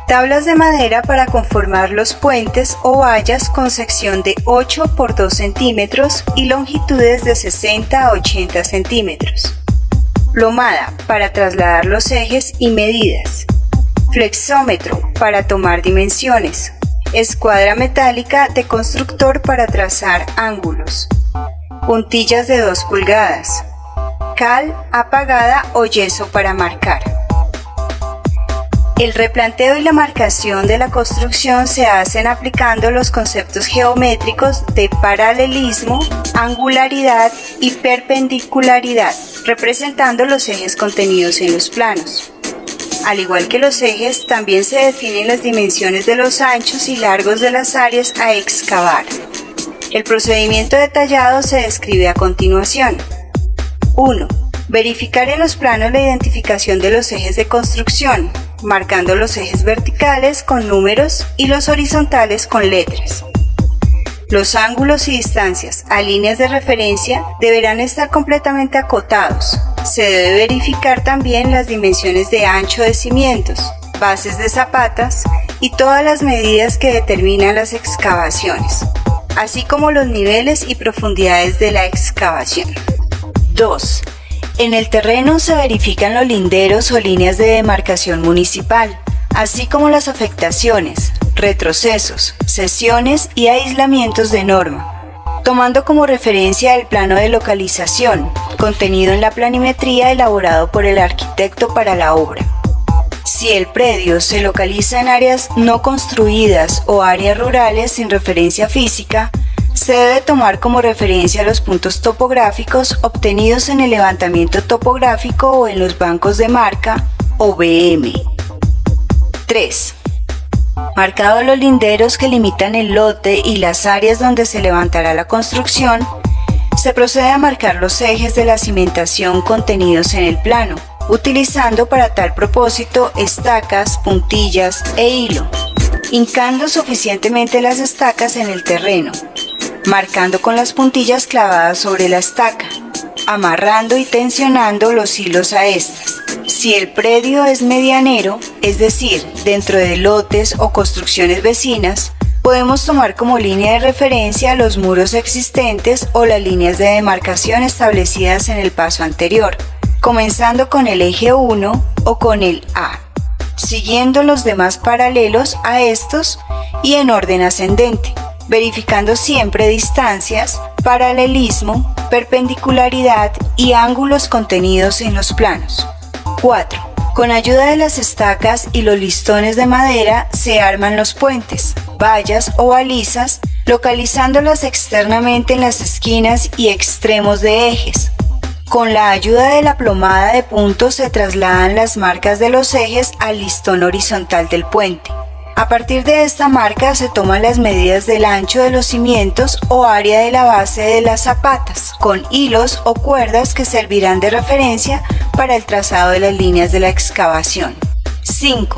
Tablas de madera para conformar los puentes o vallas con sección de 8 por 2 centímetros y longitudes de 60 a 80 centímetros. Lomada para trasladar los ejes y medidas. Flexómetro para tomar dimensiones. Escuadra metálica de constructor para trazar ángulos. Puntillas de 2 pulgadas. Cal apagada o yeso para marcar. El replanteo y la marcación de la construcción se hacen aplicando los conceptos geométricos de paralelismo, angularidad y perpendicularidad, representando los ejes contenidos en los planos. Al igual que los ejes, también se definen las dimensiones de los anchos y largos de las áreas a excavar. El procedimiento detallado se describe a continuación. 1. Verificar en los planos la identificación de los ejes de construcción, marcando los ejes verticales con números y los horizontales con letras. Los ángulos y distancias a líneas de referencia deberán estar completamente acotados. Se debe verificar también las dimensiones de ancho de cimientos, bases de zapatas y todas las medidas que determinan las excavaciones, así como los niveles y profundidades de la excavación. 2. En el terreno se verifican los linderos o líneas de demarcación municipal, así como las afectaciones, retrocesos, cesiones y aislamientos de norma, tomando como referencia el plano de localización, contenido en la planimetría elaborado por el arquitecto para la obra. Si el predio se localiza en áreas no construidas o áreas rurales sin referencia física, se debe tomar como referencia los puntos topográficos obtenidos en el levantamiento topográfico o en los bancos de marca o BM. 3. Marcados los linderos que limitan el lote y las áreas donde se levantará la construcción, se procede a marcar los ejes de la cimentación contenidos en el plano, utilizando para tal propósito estacas, puntillas e hilo, hincando suficientemente las estacas en el terreno, marcando con las puntillas clavadas sobre la estaca, amarrando y tensionando los hilos a estas. Si el predio es medianero, es decir, dentro de lotes o construcciones vecinas, podemos tomar como línea de referencia los muros existentes o las líneas de demarcación establecidas en el paso anterior, comenzando con el eje 1 o con el A, siguiendo los demás paralelos a estos y en orden ascendente, verificando siempre distancias, paralelismo, perpendicularidad y ángulos contenidos en los planos. 4. Con ayuda de las estacas y los listones de madera se arman los puentes, vallas o balizas, localizándolas externamente en las esquinas y extremos de ejes. Con la ayuda de la plomada de puntos se trasladan las marcas de los ejes al listón horizontal del puente. A partir de esta marca se toman las medidas del ancho de los cimientos o área de la base de las zapatas, con hilos o cuerdas que servirán de referencia para el trazado de las líneas de la excavación. 5.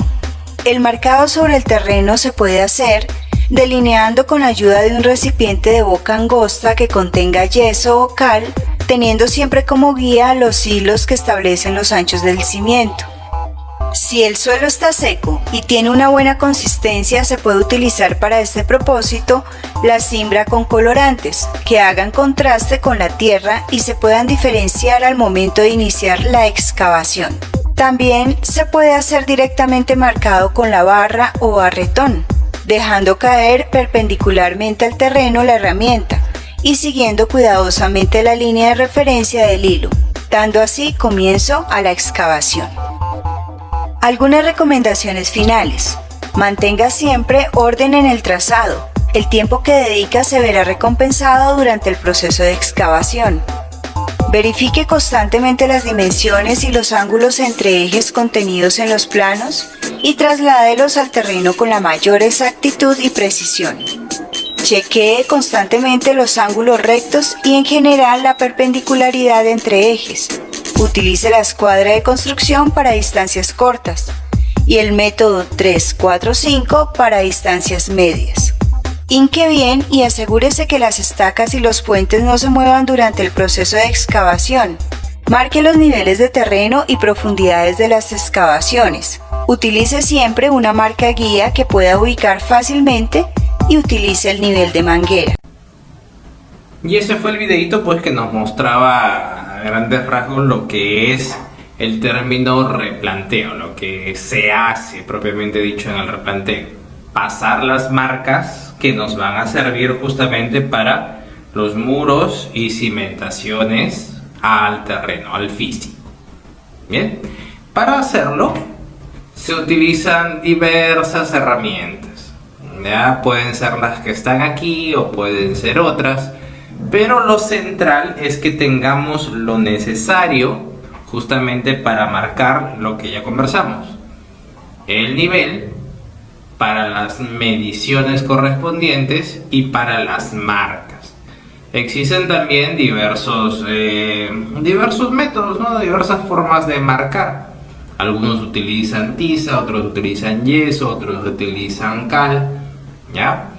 El marcado sobre el terreno se puede hacer delineando con ayuda de un recipiente de boca angosta que contenga yeso o cal, teniendo siempre como guía los hilos que establecen los anchos del cimiento. Si el suelo está seco y tiene una buena consistencia, se puede utilizar para este propósito la cimbra con colorantes, que hagan contraste con la tierra y se puedan diferenciar al momento de iniciar la excavación. También se puede hacer directamente marcado con la barra o barretón, dejando caer perpendicularmente al terreno la herramienta y siguiendo cuidadosamente la línea de referencia del hilo, dando así comienzo a la excavación. Algunas recomendaciones finales. Mantenga siempre orden en el trazado. El tiempo que dedica se verá recompensado durante el proceso de excavación. Verifique constantemente las dimensiones y los ángulos entre ejes contenidos en los planos y trasládelos al terreno con la mayor exactitud y precisión. Chequee constantemente los ángulos rectos y en general la perpendicularidad entre ejes. Utilice la escuadra de construcción para distancias cortas y el método 3-4-5 para distancias medias. Hinque bien y asegúrese que las estacas y los puentes no se muevan durante el proceso de excavación. Marque los niveles de terreno y profundidades de las excavaciones. Utilice siempre una marca guía que pueda ubicar fácilmente y utilice el nivel de manguera. Y ese fue el videito pues que nos mostraba a grandes rasgos lo que es el término replanteo, lo que se hace propiamente dicho en el replanteo. Pasar las marcas que nos van a servir justamente para los muros y cimentaciones al terreno, al físico. Bien, para hacerlo se utilizan diversas herramientas. Ya pueden ser las que están aquí o pueden ser otras, pero lo central es que tengamos lo necesario justamente para marcar lo que ya conversamos: el nivel para las mediciones correspondientes y para las marcas. Existen también diversos métodos, ¿no? Diversas formas de marcar. Algunos utilizan tiza, otros utilizan yeso, otros utilizan cal, ¿ya?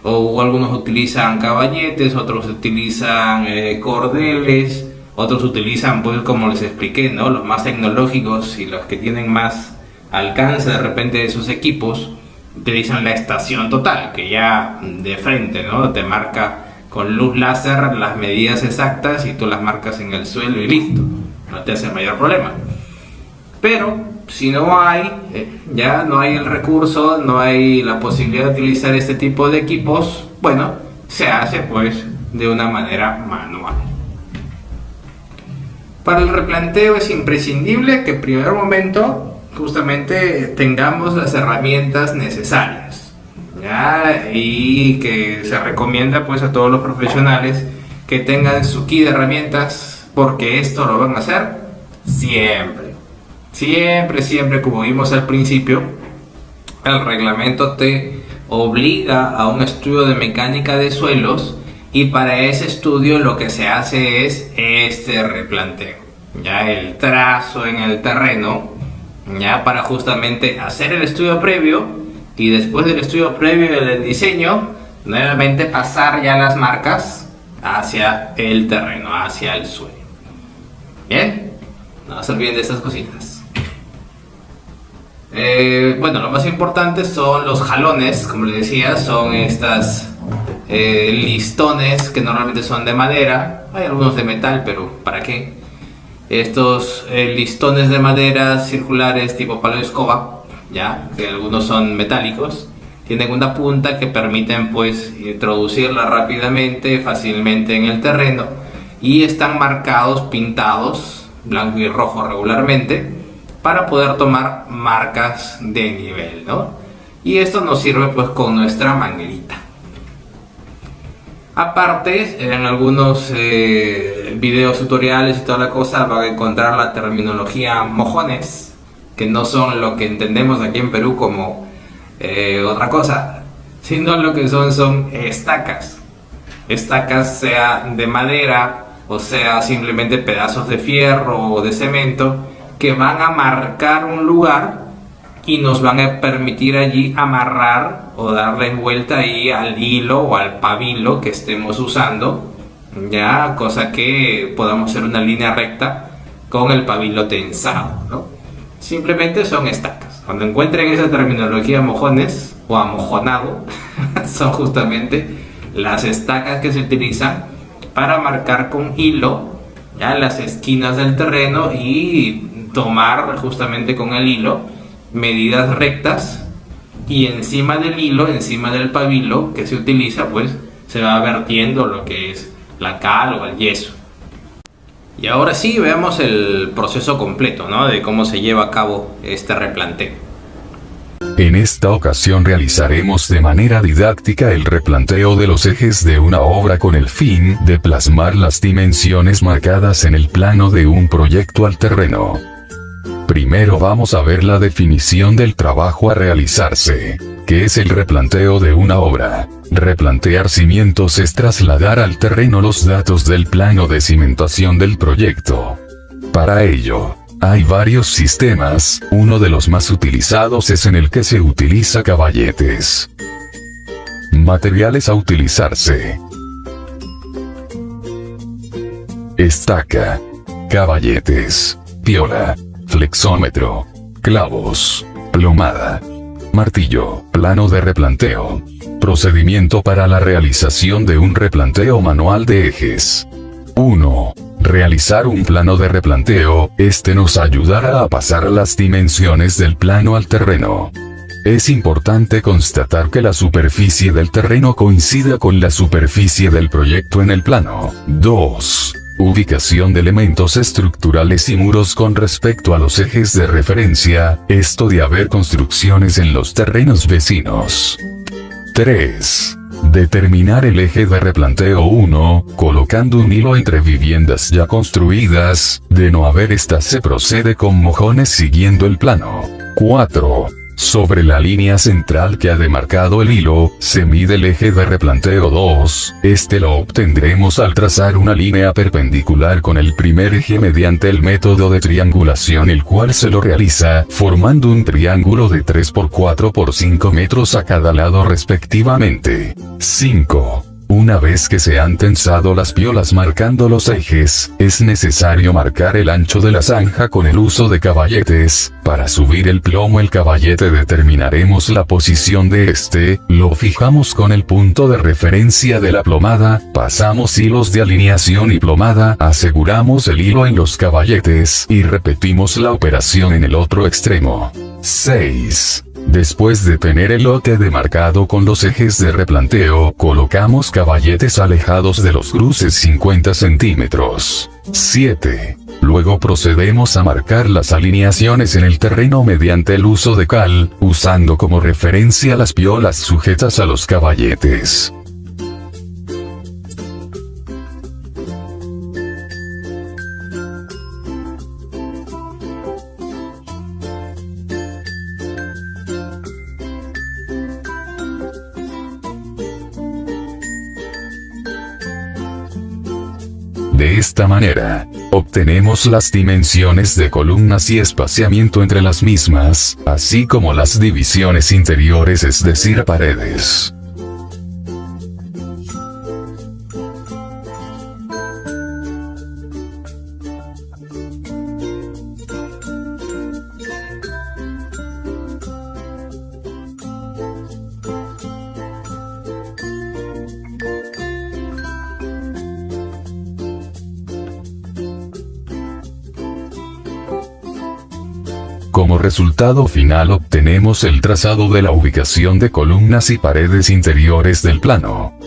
O algunos utilizan caballetes, otros utilizan cordeles, otros utilizan, pues como les expliqué, ¿no? Los más tecnológicos y los que tienen más alcance de repente de sus equipos, utilizan la estación total, que ya de frente, ¿no? Te marca con luz láser las medidas exactas y tú las marcas en el suelo y listo, no te hace mayor problema. Pero si no hay, ya no hay el recurso, no hay la posibilidad de utilizar este tipo de equipos, bueno, se hace pues de una manera manual. Para el replanteo es imprescindible que en primer momento justamente tengamos las herramientas necesarias, ¿ya? Y que se recomienda pues a todos los profesionales que tengan su kit de herramientas, porque esto lo van a hacer siempre. Siempre, como vimos al principio, el reglamento te obliga a un estudio de mecánica de suelos, y para ese estudio lo que se hace es este replanteo, ya el trazo en el terreno, ya para justamente hacer el estudio previo, y después del estudio previo del diseño, nuevamente pasar ya las marcas hacia el terreno, hacia el suelo. Bien, no se olviden de estas cositas. Bueno, lo más importante son los jalones, como les decía, son estas listones que normalmente son de madera, hay algunos de metal, pero ¿para qué? Estos listones de madera circulares tipo palo de escoba, ya que algunos son metálicos, tienen una punta que permiten pues introducirla rápidamente, fácilmente en el terreno, y están marcados, pintados blanco y rojo regularmente, para poder tomar marcas de nivel, ¿no? Y esto nos sirve pues con nuestra manguerita. Aparte, en algunos videos tutoriales y toda la cosa van a encontrar la terminología mojones, que no son lo que entendemos aquí en Perú como otra cosa, sino lo que son estacas. Estacas sea de madera o sea simplemente pedazos de fierro o de cemento, que van a marcar un lugar y nos van a permitir allí amarrar o darle vuelta ahí al hilo o al pabilo que estemos usando, ya, cosa que podamos hacer una línea recta con el pabilo tensado, ¿no? Simplemente son estacas. Cuando encuentren esa terminología mojones o amojonado, son justamente las estacas que se utilizan para marcar con hilo, ya, las esquinas del terreno y tomar justamente con el hilo medidas rectas, y encima del hilo, encima del pabilo que se utiliza, pues se va vertiendo lo que es la cal o el yeso. Y ahora sí, veamos el proceso completo, ¿no? De cómo se lleva a cabo este replanteo. En esta ocasión realizaremos de manera didáctica el replanteo de los ejes de una obra con el fin de plasmar las dimensiones marcadas en el plano de un proyecto al terreno. Primero vamos a ver la definición del trabajo a realizarse, que es el replanteo de una obra. Replantear cimientos es trasladar al terreno los datos del plano de cimentación del proyecto. Para ello, hay varios sistemas, uno de los más utilizados es en el que se utiliza caballetes. Materiales a utilizarse: estaca, caballetes, piola, flexómetro, clavos, Plomada. Martillo, plano de replanteo. Procedimiento para la realización de un replanteo manual de ejes. 1. Realizar un plano de replanteo, este nos ayudará a pasar las dimensiones del plano al terreno. Es importante constatar que la superficie del terreno coincida con la superficie del proyecto en el plano. 2. Ubicación de elementos estructurales y muros con respecto a los ejes de referencia, esto de haber construcciones en los terrenos vecinos. 3. Determinar el eje de replanteo 1, colocando un hilo entre viviendas ya construidas, de no haber estas se procede con mojones siguiendo el plano. 4. Sobre la línea central que ha demarcado el hilo, se mide el eje de replanteo 2, este lo obtendremos al trazar una línea perpendicular con el primer eje mediante el método de triangulación, el cual se lo realiza, formando un triángulo de 3 por 4 por 5 metros a cada lado respectivamente. 5. Una vez que se han tensado las piolas marcando los ejes, es necesario marcar el ancho de la zanja con el uso de caballetes. Para subir el plomo el caballete determinaremos la posición de este, lo fijamos con el punto de referencia de la plomada, pasamos hilos de alineación y plomada, aseguramos el hilo en los caballetes, y repetimos la operación en el otro extremo. 6. Después de tener el lote demarcado con los ejes de replanteo, colocamos caballetes alejados de los cruces 50 centímetros. 7. Luego procedemos a marcar las alineaciones en el terreno mediante el uso de cal, usando como referencia las piolas sujetas a los caballetes. De esta manera, obtenemos las dimensiones de columnas y espaciamiento entre las mismas, así como las divisiones interiores, es decir, paredes. Como resultado final obtenemos el trazado de la ubicación de columnas y paredes interiores del plano.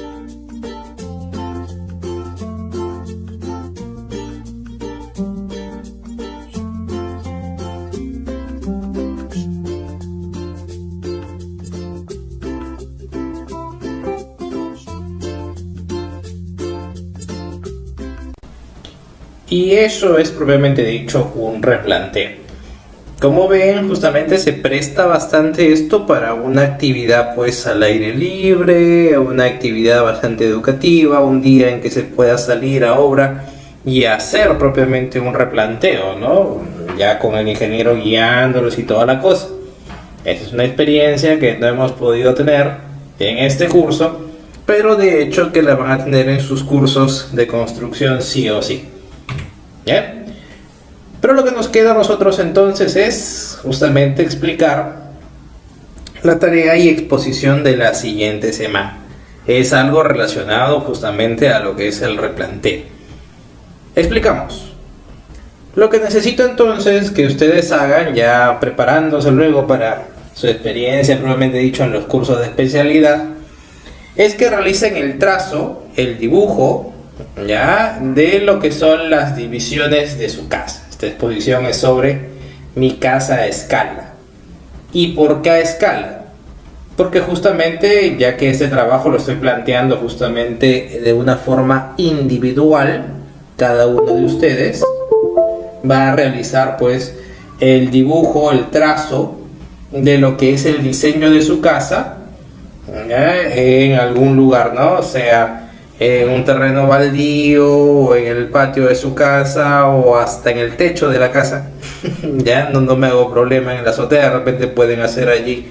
Y eso es propiamente dicho un replanteo. Como ven, justamente se presta bastante esto para una actividad pues al aire libre, una actividad bastante educativa, un día en que se pueda salir a obra y hacer propiamente un replanteo, ¿no? Ya con el ingeniero guiándolos y toda la cosa. Esa es una experiencia que no hemos podido tener en este curso, pero de hecho que la van a tener en sus cursos de construcción sí o sí. ¿Ya? Pero lo que nos queda a nosotros entonces es justamente explicar la tarea y exposición de la siguiente semana. Es algo relacionado justamente a lo que es el replanteo. Explicamos. Lo que necesito entonces que ustedes hagan, ya preparándose luego para su experiencia, probablemente dicho en los cursos de especialidad, es que realicen el trazo, el dibujo, ya, de lo que son las divisiones de su casa. Esta exposición es sobre mi casa a escala. ¿Y por qué a escala? Porque justamente, ya que este trabajo lo estoy planteando justamente de una forma individual, cada uno de ustedes va a realizar pues el dibujo, el trazo de lo que es el diseño de su casa, ¿ya? En algún lugar, ¿no? O sea, en un terreno baldío, o en el patio de su casa, o hasta en el techo de la casa. Ya no me hago problema, en la azotea de repente pueden hacer allí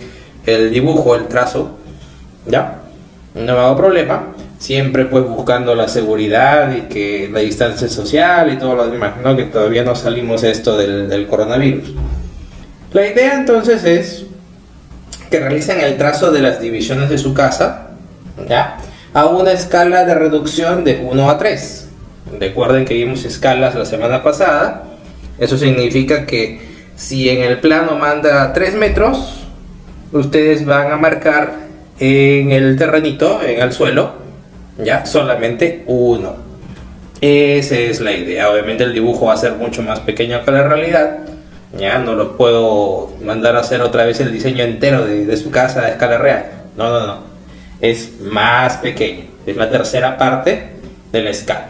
el dibujo, el trazo, ya no me hago problema, siempre pues buscando la seguridad y que la distancia social y todo lo demás, ¿no? Que todavía no salimos esto del coronavirus. La idea entonces es que realicen el trazo de las divisiones de su casa, ¿ya?, a una escala de reducción de 1 a 3. Recuerden que vimos escalas la semana pasada. Eso significa que si en el plano manda 3 metros, ustedes van a marcar en el terrenito, en el suelo, ya solamente 1. Esa es la idea. Obviamente el dibujo va a ser mucho más pequeño que la realidad. Ya no lo puedo mandar a hacer otra vez el diseño entero de su casa a escala real. No. Es más pequeño. Es la tercera parte de la escala.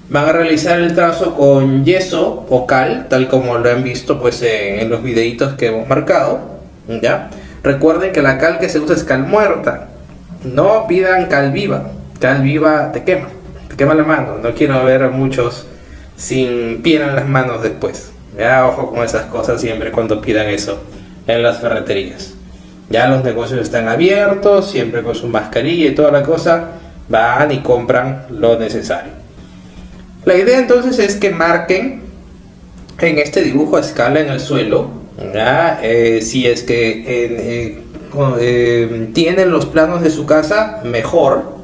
Van a realizar el trazo con yeso o cal, tal como lo han visto pues en los videitos que hemos marcado, ¿ya? Recuerden que la cal que se usa es cal muerta. No pidan cal viva. Cal viva te quema la mano. No quiero ver a muchos sin piel en las manos después. Ya, ojo con esas cosas siempre cuando pidan eso en las ferreterías. Ya los negocios están abiertos, siempre con su mascarilla y toda la cosa, van y compran lo necesario. La idea entonces es que marquen en este dibujo a escala en el suelo, ¿ya? Si es que tienen los planos de su casa, mejor,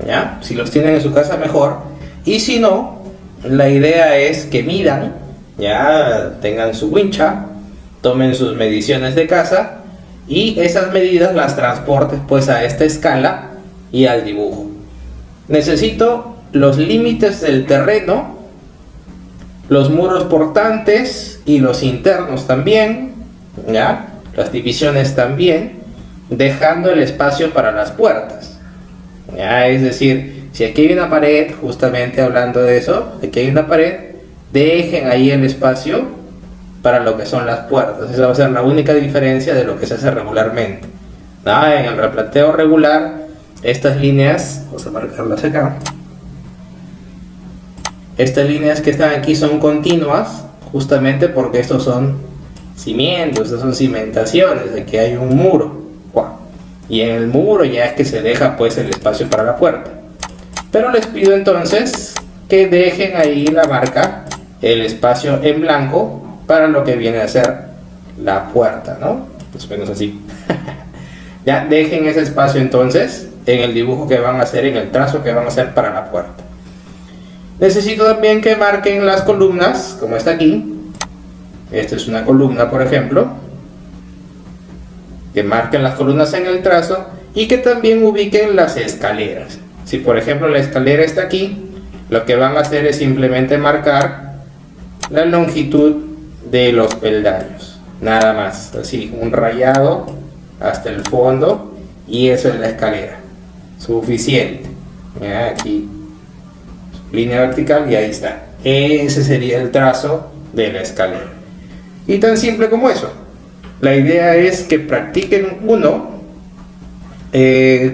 ¿ya? Si los tienen en su casa, mejor. Y si no, la idea es que midan, ya tengan su wincha, tomen sus mediciones de casa y esas medidas las transporten pues a esta escala y al dibujo. Necesito los límites del terreno, los muros portantes y los internos también, ¿ya? Las divisiones también, dejando el espacio para las puertas, ¿ya? Es decir, si aquí hay una pared, justamente hablando de eso, aquí hay una pared, dejen ahí el espacio para lo que son las puertas. Esa va a ser la única diferencia de lo que se hace regularmente, ¿no? En el replanteo regular, estas líneas, vamos a marcarlas acá. Estas líneas que están aquí son continuas, justamente porque estos son cimientos, estas son cimentaciones, aquí hay un muro, y en el muro ya es que se deja pues el espacio para la puerta. Pero les pido entonces que dejen ahí la marca, el espacio en blanco, para lo que viene a ser la puerta, ¿no? Más o menos así. Ya dejen ese espacio entonces en el dibujo que van a hacer, en el trazo que van a hacer para la puerta. Necesito también que marquen las columnas, como está aquí. Esta es una columna, por ejemplo. Que marquen las columnas en el trazo y que también ubiquen las escaleras. Si por ejemplo la escalera está aquí, lo que van a hacer es simplemente marcar la longitud de los peldaños. Nada más, así, un rayado hasta el fondo y eso es la escalera. Suficiente. Mira, aquí línea vertical y ahí está. Ese sería el trazo de la escalera. Y tan simple como eso. La idea es que practiquen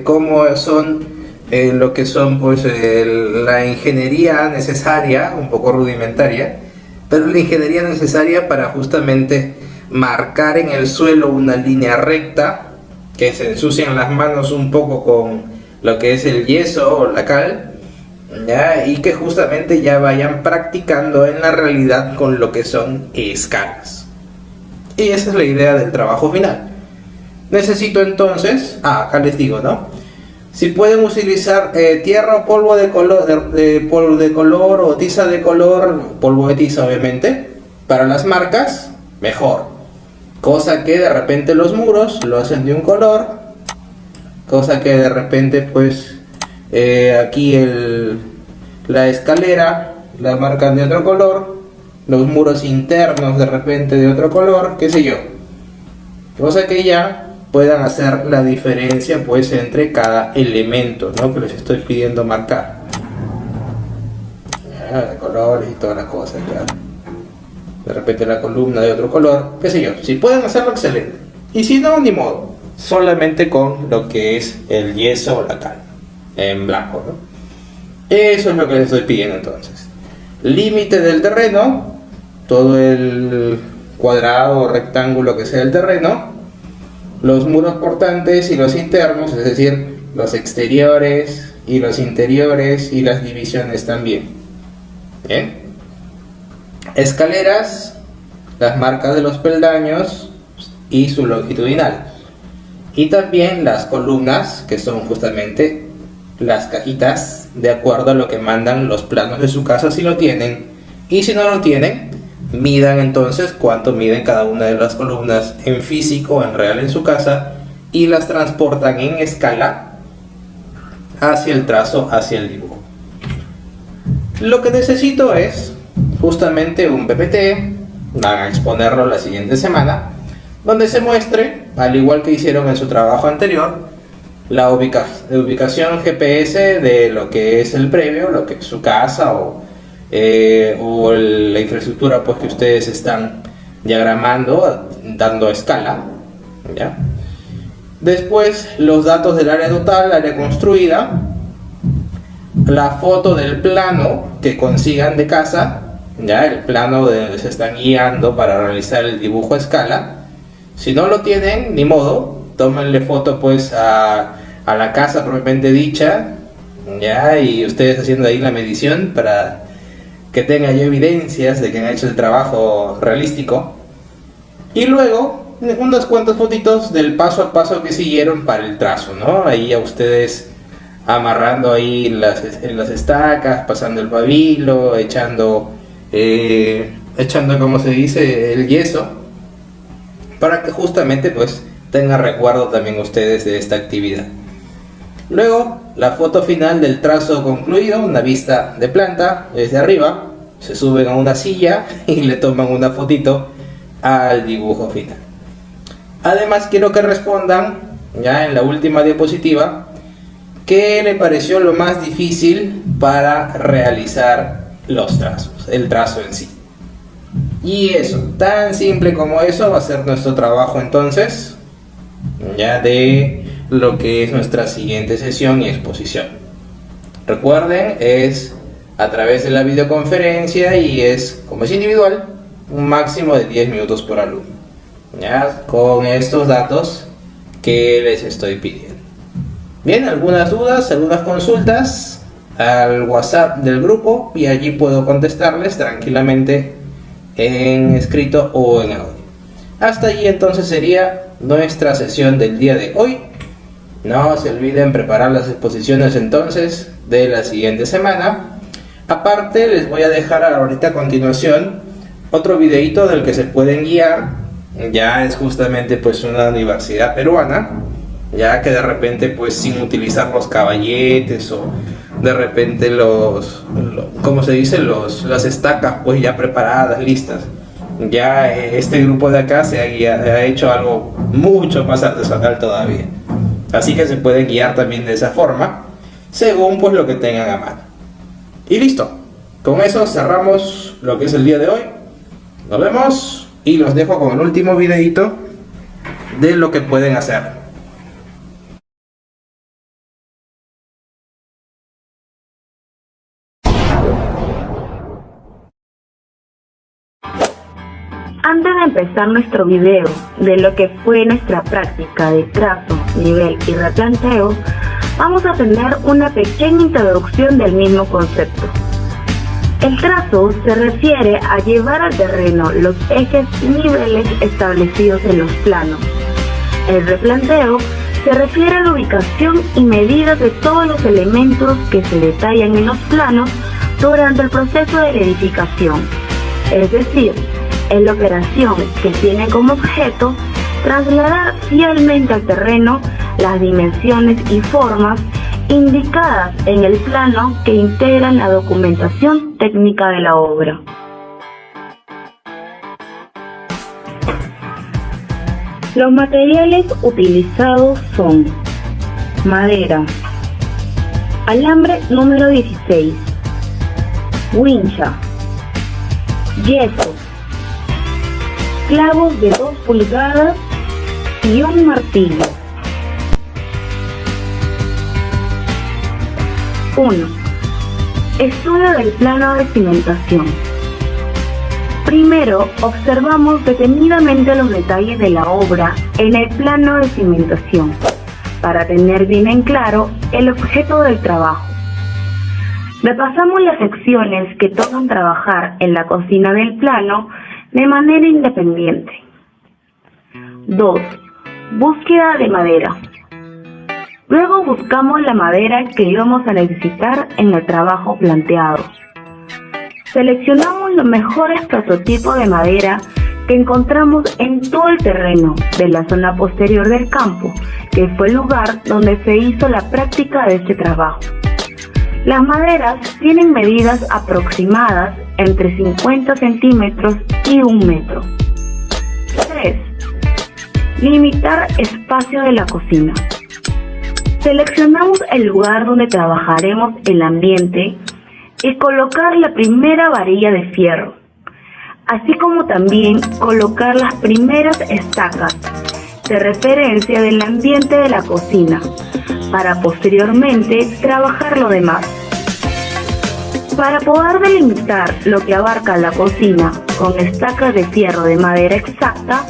cómo son lo que son pues la ingeniería necesaria, un poco rudimentaria, pero la ingeniería necesaria para justamente marcar en el suelo una línea recta, que se ensucian las manos un poco con lo que es el yeso o la cal, ¿ya? Y que justamente ya vayan practicando en la realidad con lo que son escalas. Y esa es la idea del trabajo final. Necesito entonces, acá les digo, ¿no? Si pueden utilizar tierra o polvo de color o tiza de color, polvo de tiza obviamente, para las marcas, mejor. Cosa que de repente los muros lo hacen de un color, cosa que de repente pues aquí la escalera la marcan de otro color, los muros internos de repente de otro color, qué sé yo. Cosa que ya puedan hacer la diferencia pues entre cada elemento, ¿no?, que les estoy pidiendo marcar. De colores y todas las cosas, claro. De repente la columna de otro color, qué sé yo. Si pueden hacerlo, excelente. Y si no, ni modo. Solamente con lo que es el yeso o la cal en blanco, ¿no? Eso es lo que les estoy pidiendo entonces. Límite del terreno, todo el cuadrado o rectángulo que sea el terreno, los muros portantes y los internos, es decir, los exteriores y los interiores y las divisiones también. Bien. Escaleras, las marcas de los peldaños y su longitudinal. y también las columnas, que son justamente las cajitas de acuerdo a lo que mandan los planos de su casa si lo tienen, y si no lo tienen, midan entonces cuánto miden cada una de las columnas en físico, en real en su casa, y las transportan en escala hacia el trazo, hacia el dibujo. Lo que necesito es justamente un PPT, van a exponerlo la siguiente semana, donde se muestre, al igual que hicieron en su trabajo anterior, la ubicación GPS de lo que es el previo, lo que es su casa o la infraestructura pues que ustedes están diagramando, dando a escala, ¿ya? Después los datos del área total, área construida, la foto del plano que consigan de casa, ya el plano de donde se están guiando para realizar el dibujo a escala. Si no lo tienen, ni modo, tómenle foto pues a la casa propiamente dicha, ya, y ustedes haciendo ahí la medición para que tengan ya evidencias de que han hecho el trabajo realístico. Y luego unas cuantas fotitos del paso a paso que siguieron para el trazo, ¿no? Ahí a ustedes amarrando ahí en las estacas, pasando el pabilo, echando como se dice, el yeso, para que justamente pues tengan recuerdo también ustedes de esta actividad. Luego la foto final del trazo concluido, una vista de planta desde arriba, se suben a una silla y le toman una fotito al dibujo final. Además quiero que respondan ya en la última diapositiva qué le pareció lo más difícil para realizar los trazos, el trazo en sí. Y eso, tan simple como eso va a ser nuestro trabajo entonces, ya de lo que es nuestra siguiente sesión y exposición. Recuerden, es a través de la videoconferencia y es, como es individual, un máximo de 10 minutos por alumno, ya con estos datos que les estoy pidiendo. Bien, algunas dudas, algunas consultas al WhatsApp del grupo y allí puedo contestarles tranquilamente en escrito o en audio. Hasta allí entonces sería nuestra sesión del día de hoy. No se olviden preparar las exposiciones entonces de la siguiente semana. Aparte les voy a dejar ahorita a continuación otro videito del que se pueden guiar. Ya es justamente pues una universidad peruana, ya que de repente pues sin utilizar los caballetes o de repente ¿cómo se dice? Las estacas pues ya preparadas, listas. Ya este grupo de acá ha hecho algo mucho más artesanal todavía. Así que se pueden guiar también de esa forma, según pues lo que tengan a mano. Y listo. Con eso cerramos lo que es el día de hoy. Nos vemos y los dejo con el último videito de lo que pueden hacer. Antes de empezar nuestro video de lo que fue nuestra práctica de trazo, nivel y replanteo, vamos a tener una pequeña introducción del mismo concepto. El trazo se refiere a llevar al terreno los ejes y niveles establecidos en los planos. El replanteo se refiere a la ubicación y medidas de todos los elementos que se detallan en los planos durante el proceso de la edificación, es decir, es la operación que tiene como objeto trasladar fielmente al terreno las dimensiones y formas indicadas en el plano que integran la documentación técnica de la obra. Los materiales utilizados son madera, alambre número 16, wincha, yeso, clavos de 2 pulgadas y un martillo. 1. Estudio del plano de cimentación. Primero, observamos detenidamente los detalles de la obra en el plano de cimentación, para tener bien en claro el objeto del trabajo. Repasamos las secciones que tocan trabajar en la cocina del plano de manera independiente. 2. Búsqueda de madera. Luego buscamos la madera que íbamos a necesitar en el trabajo planteado. Seleccionamos los mejores prototipos de madera que encontramos en todo el terreno de la zona posterior del campo, que fue el lugar donde se hizo la práctica de este trabajo. Las maderas tienen medidas aproximadas entre 50 centímetros y 1 metro. 3. Limitar espacio de la cocina. Seleccionamos el lugar donde trabajaremos el ambiente y colocar la primera varilla de fierro, así como también colocar las primeras estacas de referencia del ambiente de la cocina, para posteriormente trabajar lo demás. Para poder delimitar lo que abarca la cocina con estacas de fierro de madera exacta,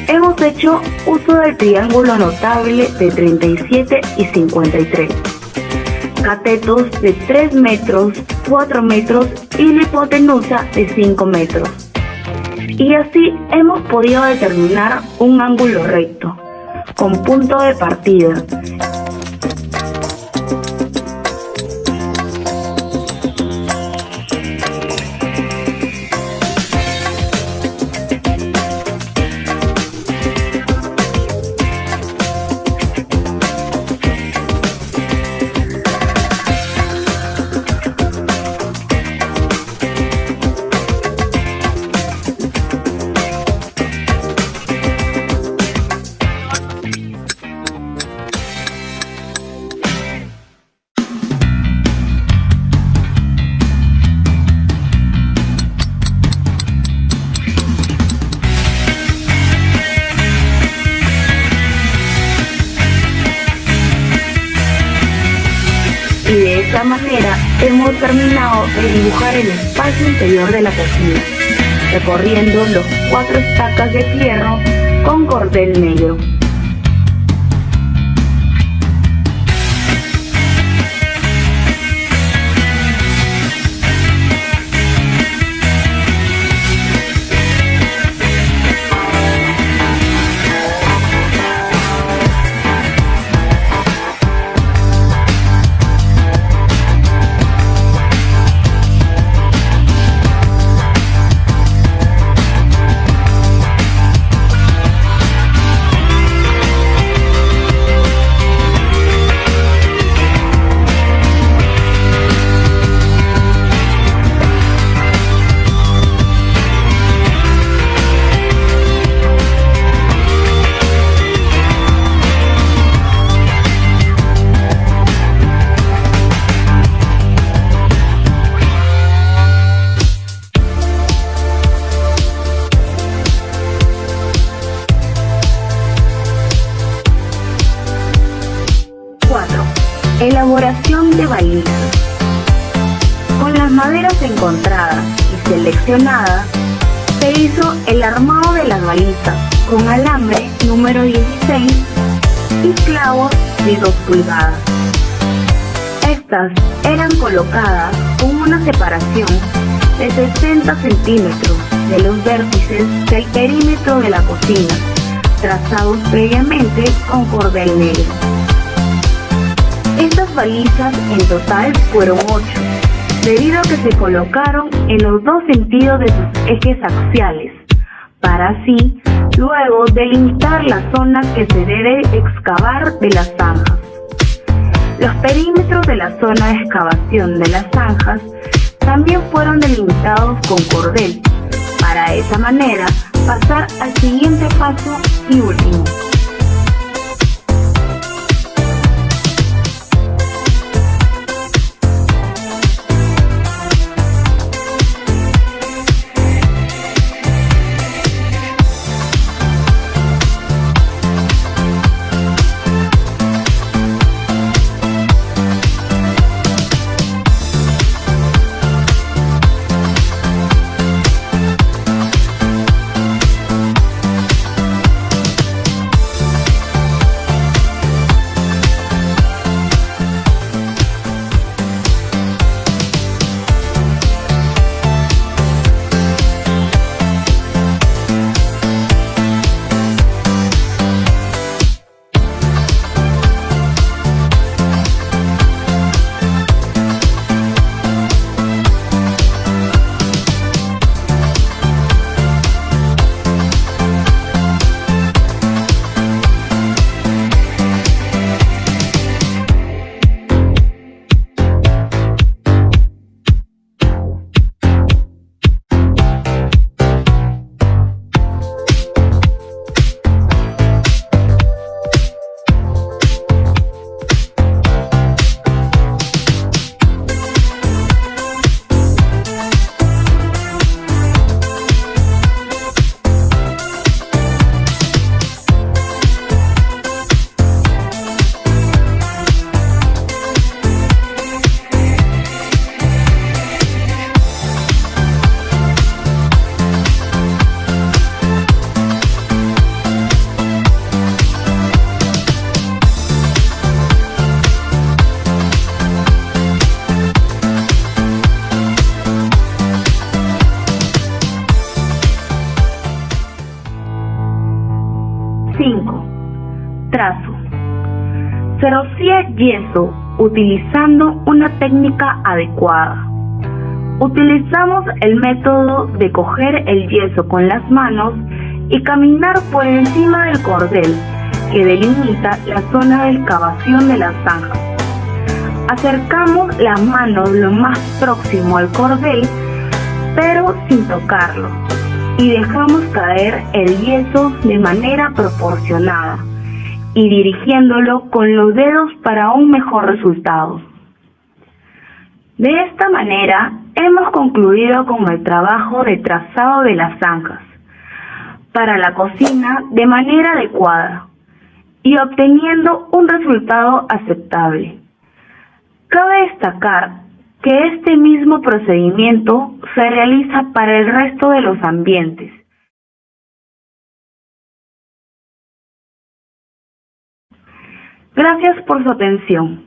hemos hecho uso del triángulo notable de 37 y 53, catetos de 3 metros, 4 metros y la hipotenusa de 5 metros. Y así hemos podido determinar un ángulo recto, con punto de partida. Y de esta manera hemos terminado de dibujar el espacio interior de la cocina, recorriendo los 4 estacas de fierro con cordel negro. Elaboración de balizas. Con las maderas encontradas y seleccionadas, se hizo el armado de las balizas con alambre número 16 y clavos de 2 pulgadas. Estas eran colocadas con una separación de 60 centímetros de los vértices del perímetro de la cocina, trazados previamente con cordel negro. Estas balizas en total fueron 8, debido a que se colocaron en los 2 sentidos de sus ejes axiales, para así luego delimitar la zona que se debe excavar de las zanjas. Los perímetros de la zona de excavación de las zanjas también fueron delimitados con cordel, para de esa manera pasar al siguiente paso y último. trazo. Se rocía yeso utilizando una técnica adecuada. Utilizamos el método de coger el yeso con las manos y caminar por encima del cordel que delimita la zona de excavación de las zanjas. Acercamos las manos lo más próximo al cordel, pero sin tocarlo, y dejamos caer el yeso de manera proporcionada y dirigiéndolo con los dedos para un mejor resultado. De esta manera hemos concluido con el trabajo de trazado de las zanjas para la cocina de manera adecuada y obteniendo un resultado aceptable. Cabe destacar que este mismo procedimiento se realiza para el resto de los ambientes. Gracias por su atención.